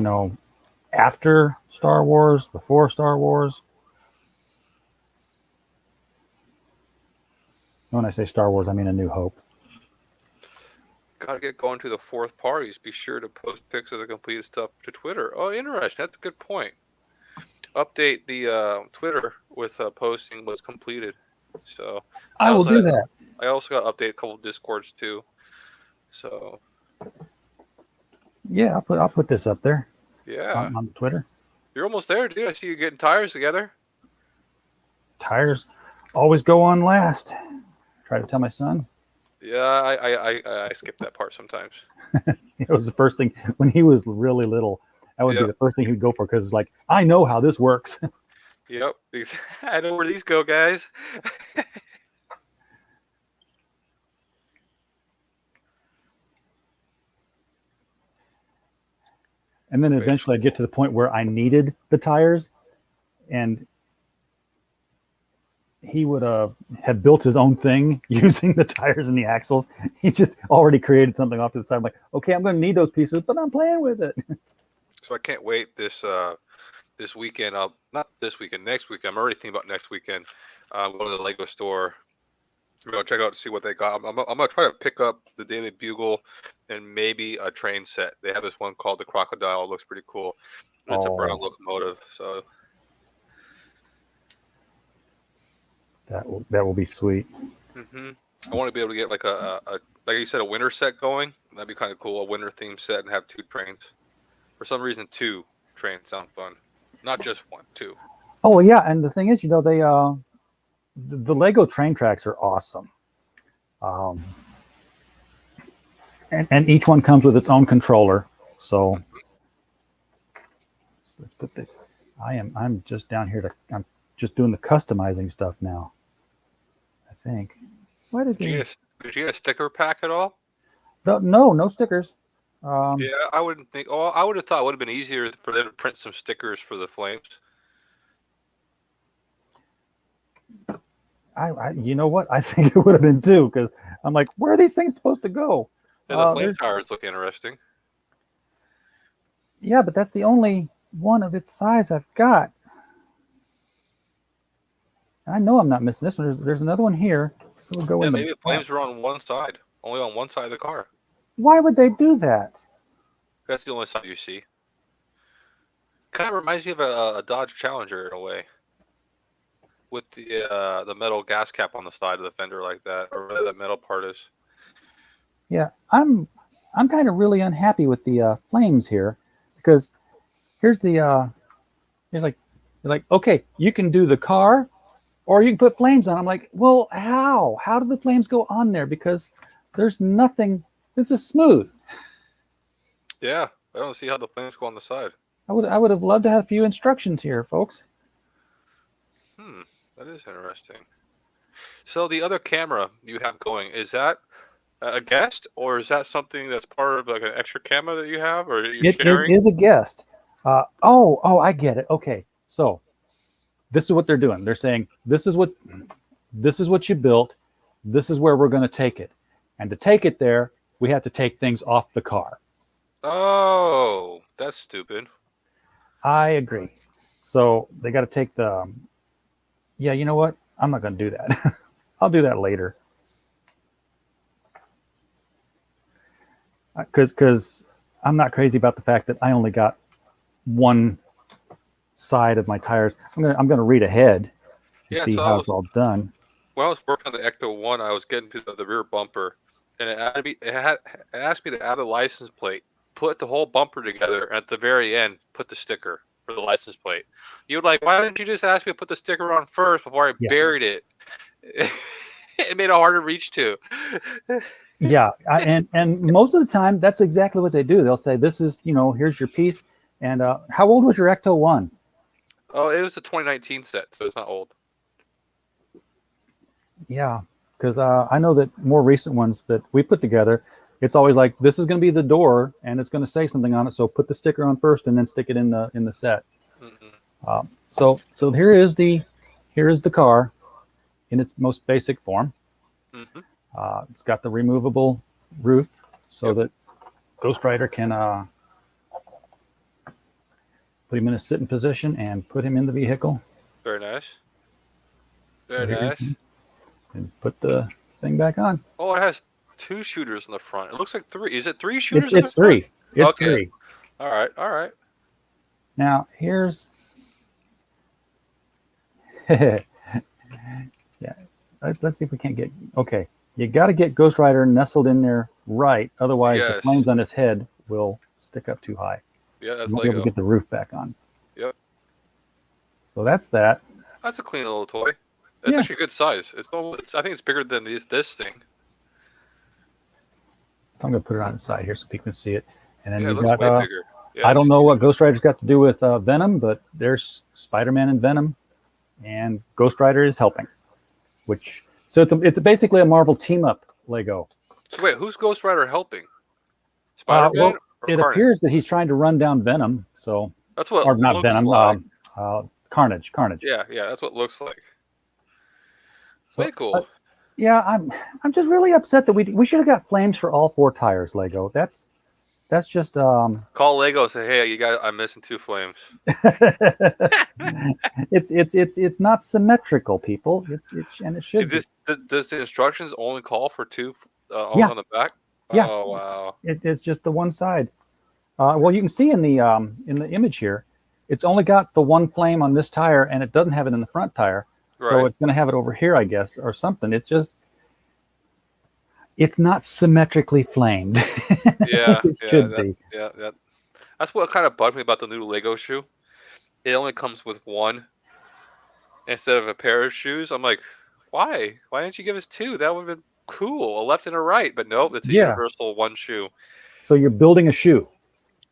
after Star Wars, before Star Wars. When I say Star Wars, I mean A New Hope. Gotta get going to the fourth parties. Be sure to post pics of the completed stuff to Twitter. Oh, interesting. That's a good point. Update the Twitter with posting what's completed. So I will do that. I also got to update a couple of Discords too. So yeah, I'll put this up there. Yeah, on Twitter. You're almost there, dude. I see you getting tires together. Tires always go on last. Try to tell my son. Yeah, I skip that part sometimes. It was the first thing when he was really little. That would be the first thing he'd go for because it's like, I know how this works. Yep, I know where these go, guys. And then eventually I'd get to the point where I needed the tires, and he would have built his own thing using the tires and the axles. He just already created something off to the side. I'm like, okay, I'm going to need those pieces, but I'm playing with it. So I can't wait this weekend. Not this weekend, next weekend. I'm already thinking about next weekend. Go to the Lego store. Check out to see what they got. I'm gonna try to pick up the Daily Bugle and maybe a train set. They have this one called the Crocodile. It looks pretty cool. It's a brown locomotive. So that will be sweet. I want to be able to get like a like you said, a winter set going. That'd be kind of cool. A winter themed set and have 2 trains. For some reason, 2 trains sound fun, not just 1, 2. Oh yeah, and the thing is, they the Lego train tracks are awesome. And each one comes with its own controller. So let's put this. I'm just down here I'm just doing the customizing stuff now. I think. Why did you get a sticker pack at all? No stickers. Yeah, I wouldn't think. Oh, I would have thought it would have been easier for them to print some stickers for the flames. You know what? I think it would have been too, because I'm like, where are these things supposed to go? Yeah, the flame towers look interesting. Yeah, but that's the only one of its size I've got. I know I'm not missing this one. There's another one here. We'll go in maybe the flames are on one side, only on one side of the car. Why would they do that? That's the only side you see. Kind of reminds me of a Dodge Challenger in a way, with the metal gas cap on the side of the fender like that, or whatever that metal part is. Yeah, I'm kind of really unhappy with the flames here, because here's the you're like, okay, you can do the car, or you can put flames on. I'm like, well, how? How do the flames go on there? Because there's nothing. This is smooth. Yeah, I don't see how the flames go on the side. I would have loved to have a few instructions here, folks. That is interesting. So the other camera you have going, is that a guest, or is that something that's part of like an extra camera that you have, or are you sharing? It is a guest. Oh, I get it. Okay, so this is what they're doing. They're saying this is what you built. This is where we're going to take it, and to take it there, we have to take things off the car. Oh, that's stupid. I agree. So they got to take the. Yeah, you know what? I'm not going to do that. I'll do that later. Because I'm not crazy about the fact that I only got one side of my tires. I'm gonna read ahead and see how it's all done. When I was working on the Ecto 1, I was getting to the rear bumper, and it asked me to add a license plate, put the whole bumper together, and at the very end, put the sticker for the license plate. You were like, why didn't you just ask me to put the sticker on first before I buried it? It made it hard to reach to. Yeah, and most of the time, that's exactly what they do. They'll say, this is, here's your piece. And how old was your Ecto 1? Oh, it was a 2019 set, so it's not old. Yeah, because I know that more recent ones that we put together, it's always like, this is going to be the door, and it's going to say something on it, so put the sticker on first and then stick it in the set. Mm-hmm. So here is the car in its most basic form. Mm-hmm. It's got the removable roof so that Ghost Rider can put him in a sitting position and put him in the vehicle. Very nice. Very nice. And put the thing back on. Oh, it has 2 shooters in the front. It looks like 3. Is it 3 shooters? It's 3. It's 3. All right. Now here's yeah. Let's see if we can't get okay. You got to get Ghost Rider nestled in there right, otherwise the flames on his head will stick up too high. Yeah, that's Lego. Be able to get the roof back on. Yep. So that's that. That's a clean little toy. It's actually a good size. I think it's bigger than this thing. I'm going to put it on the side here so people can see it. And then it you've looks got, way bigger. Yeah, I don't know what Ghost Rider's got to do with Venom, but there's Spider-Man and Venom, and Ghost Rider is helping. So it's basically a Marvel team-up Lego. So wait, who's Ghost Rider helping? Spider-Man or it Carnage? appears that he's trying to run down Venom. So that's what, or not Venom, like. Carnage. Yeah, that's what it looks like. So, way cool. Yeah, I'm just really upset that we should have got flames for all 4 tires, Lego. That's just call Lego and say, hey, I'm missing 2 flames. it's not symmetrical, people. And it should. Does the instructions only call for 2 on the back? Yeah. Oh wow. It's just the one side. Well, you can see in the image here, it's only got the one flame on this tire, and it doesn't have it in the front tire. Right. So it's going to have it over here, I guess, or something. It's just, It's not symmetrically flamed. Yeah, It should be. That's what kind of bugged me about the new Lego shoe. It only comes with one instead of a pair of shoes. I'm like, why? Why didn't you give us two? That would have been cool, a left and a right. But nope, it's a Yeah. universal one shoe. So you're building a shoe.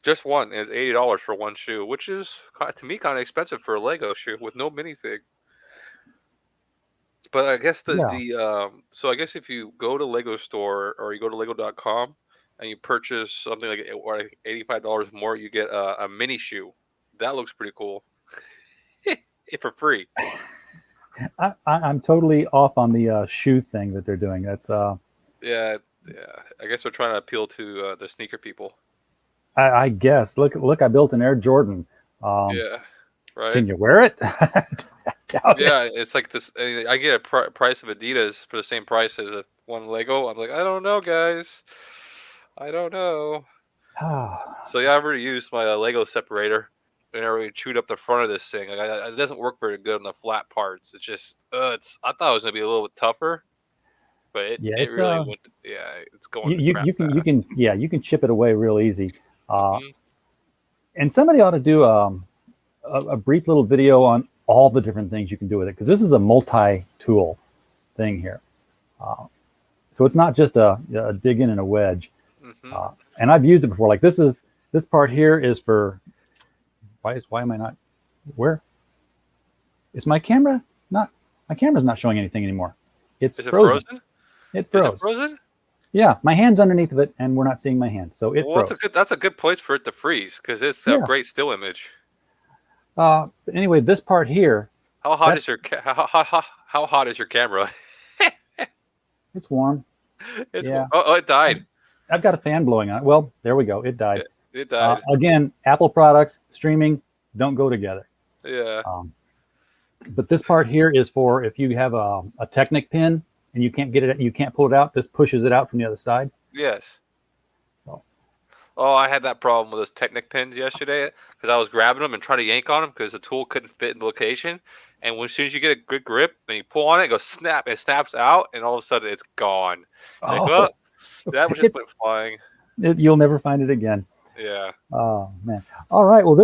Just one. And it's $80 for one shoe, which is to me kind of expensive for a Lego shoe with no minifig. But I guess Yeah. so I guess if you go to Lego store or you go to Lego.com and you purchase something like $85 more, you get a mini shoe. That looks pretty cool. For free. I'm totally off on the shoe thing that they're doing. That's Yeah. I guess they're trying to appeal to the sneaker people. I guess. Look, I built an Air Jordan. Yeah. Right. Can you wear it? Doubt Yeah, it. it's like this. I get a price of Adidas for the same price as one Lego. I'm like, I don't know, guys. I don't know. So yeah, I've already used my Lego separator, and I already chewed up the front of this thing. It doesn't work very good on the flat parts. It's just, I thought it was gonna be a little bit tougher, but it it's really went. It's going. you can chip it away real easy. Mhm. And somebody ought to do a brief little video on all the different things you can do with it, because this is a multi-tool thing here. So it's not just a dig in and a wedge. And I've used it before. Like this part here is for, why am I not, where? Is my camera not, my camera's not showing anything anymore. It's frozen. It froze. Is it frozen? Yeah, my hand's underneath of it, and we're not seeing my hand. So it froze. That's a good place for it to freeze, because it's a great still image. But anyway, this part here. How hot is your how hot is your camera? It's warm. Warm. Oh, it died. I've got a fan blowing on it. Well, there we go. It died. It died. Again, Apple products, streaming, don't go together. Yeah. But this part here is for if you have a Technic pin and you can't get it, you can't pull it out. This pushes it out from the other side. Yes. Oh, I had that problem with those Technic pins yesterday because I was grabbing them and trying to yank on them because the tool couldn't fit in the location. And as soon as you get a good grip and you pull on it, it goes snap. It snaps out, and all of a sudden it's gone. Like, that was just went flying. You'll never find it again. Yeah. Oh man. All right. Well,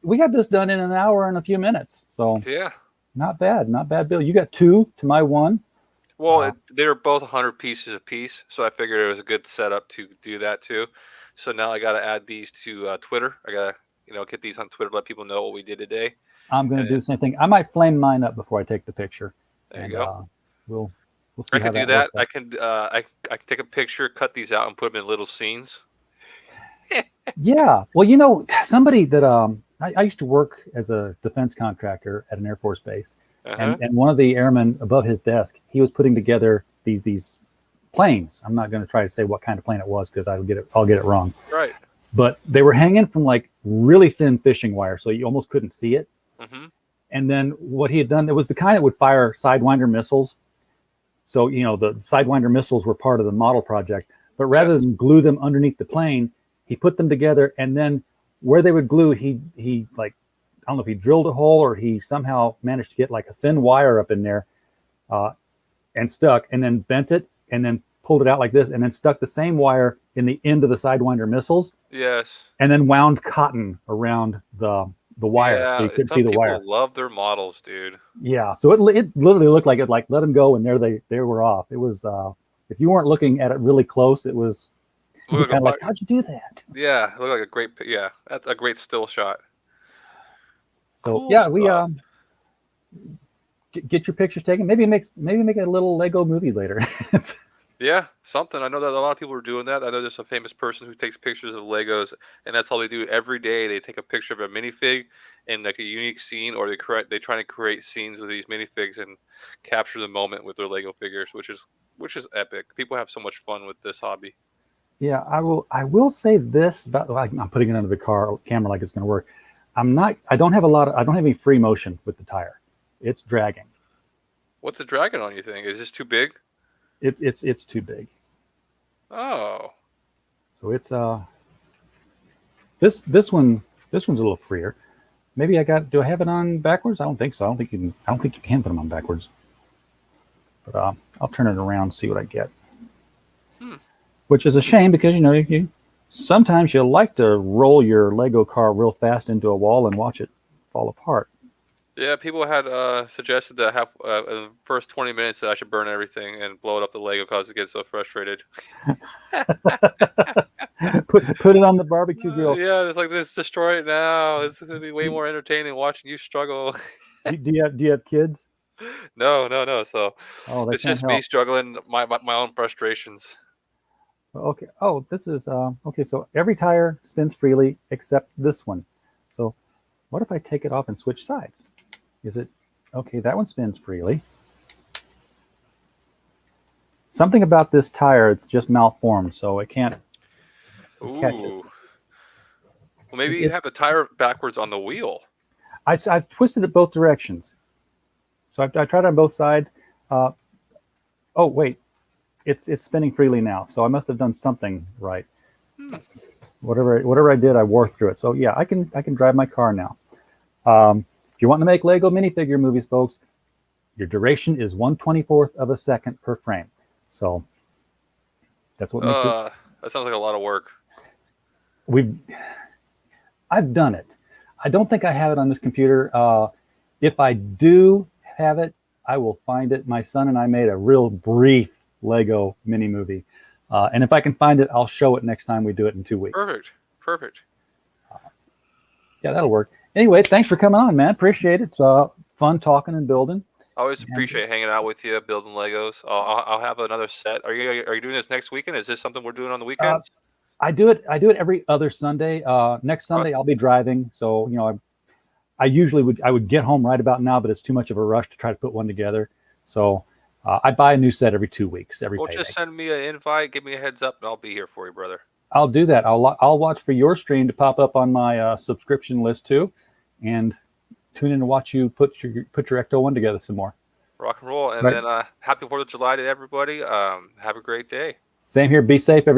we got this done in an hour and a few minutes. So yeah, not bad, Bill. You got 2 to my 1. Well, they were both 100 pieces a piece, so I figured it was a good setup to do that too. So now I got to add these to Twitter. I got to, get these on Twitter to let people know what we did today. I'm going to do the same thing. I might flame mine up before I take the picture. There you go. We'll see. I can do that. I can take a picture, cut these out, and put them in little scenes. Yeah. Well, somebody that I used to work as a defense contractor at an Air Force base, and one of the airmen above his desk, he was putting together these planes. I'm not going to try to say what kind of plane it was because I'll get it wrong. Right. But they were hanging from like really thin fishing wire, so you almost couldn't see it. Mm-hmm. And then what he had done, it was the kind that would fire Sidewinder missiles. So the Sidewinder missiles were part of the model project. But rather than glue them underneath the plane, he put them together, and then where they would glue, he like, I don't know if he drilled a hole or he somehow managed to get like a thin wire up in there, and stuck, and then bent it, and then pulled it out like this, and then stuck the same wire in the end of the Sidewinder missiles. Yes. And then wound cotton around the wire, so you couldn't see the wire. People love their models, dude. Yeah, so it literally looked like it, like let them go, and there they were off. It was if you weren't looking at it really close, it was kind of like, how'd you do that? Yeah, it looked like that's a great still shot. So cool yeah, stuff. We get your pictures taken. Maybe make a little Lego movie later. Yeah, something. I know that a lot of people are doing that. I know there's a famous person who takes pictures of Legos, and that's all they do every day. They take a picture of a minifig in like a unique scene, or they try to create scenes with these minifigs and capture the moment with their Lego figures, which is epic. People have so much fun with this hobby. Yeah, I will say this about, I'm putting it under the camera like it's going to work. I don't have any free motion with the tire. It's dragging. What's the dragging on, you think? Is this too big? It's too big. Oh. So it's this one's a little freer. Maybe do I have it on backwards? I don't think so. I don't think you can put them on backwards. But I'll turn it around and see what I get. which is a shame because you sometimes you like to roll your Lego car real fast into a wall and watch it fall apart. Yeah, people had suggested that in the first 20 minutes that I should burn everything and blow it up the Lego cause it gets so frustrated. Put it on the barbecue grill. Yeah, it's like, let's destroy it now. It's gonna be way more entertaining watching you struggle. Do you have kids? No. So Oh, they it's can't just me help. struggling my own frustrations. Okay. Oh, this is okay. So every tire spins freely except this one. So what if I take it off and switch sides? Is it okay? That one spins freely. Something about this tire, it's just malformed, so it can't catch it. Ooh. Well, maybe you have the tire backwards on the wheel. I've twisted it both directions. So I tried on both sides. Oh, wait. It's spinning freely now, so I must have done something right. Whatever I did, I wore through it. So yeah, I can drive my car now. If you want to make Lego minifigure movies, folks, your duration is 1/24th of a second per frame. So that's what makes it. That sounds like a lot of work. I've done it. I don't think I have it on this computer. If I do have it, I will find it. My son and I made a real brief Lego mini movie. And if I can find it, I'll show it next time we do it in 2 weeks. Perfect. Yeah, that'll work. Anyway, thanks for coming on, man. Appreciate it. It's fun talking and building. I always appreciate hanging out with you, building Legos. I'll have another set. Are you doing this next weekend? Is this something we're doing on the weekends? I do it every other Sunday. Next Sunday I'll be driving, so I usually would get home right about now, but it's too much of a rush to try to put one together. So I buy a new set every 2 weeks. Well, just send me an invite, give me a heads up, and I'll be here for you, brother. I'll do that. I'll watch for your stream to pop up on my subscription list too, and tune in to watch you put your Ecto one together some more. Rock and roll, and then happy 4th of July to everybody. Have a great day. Same here. Be safe, everybody.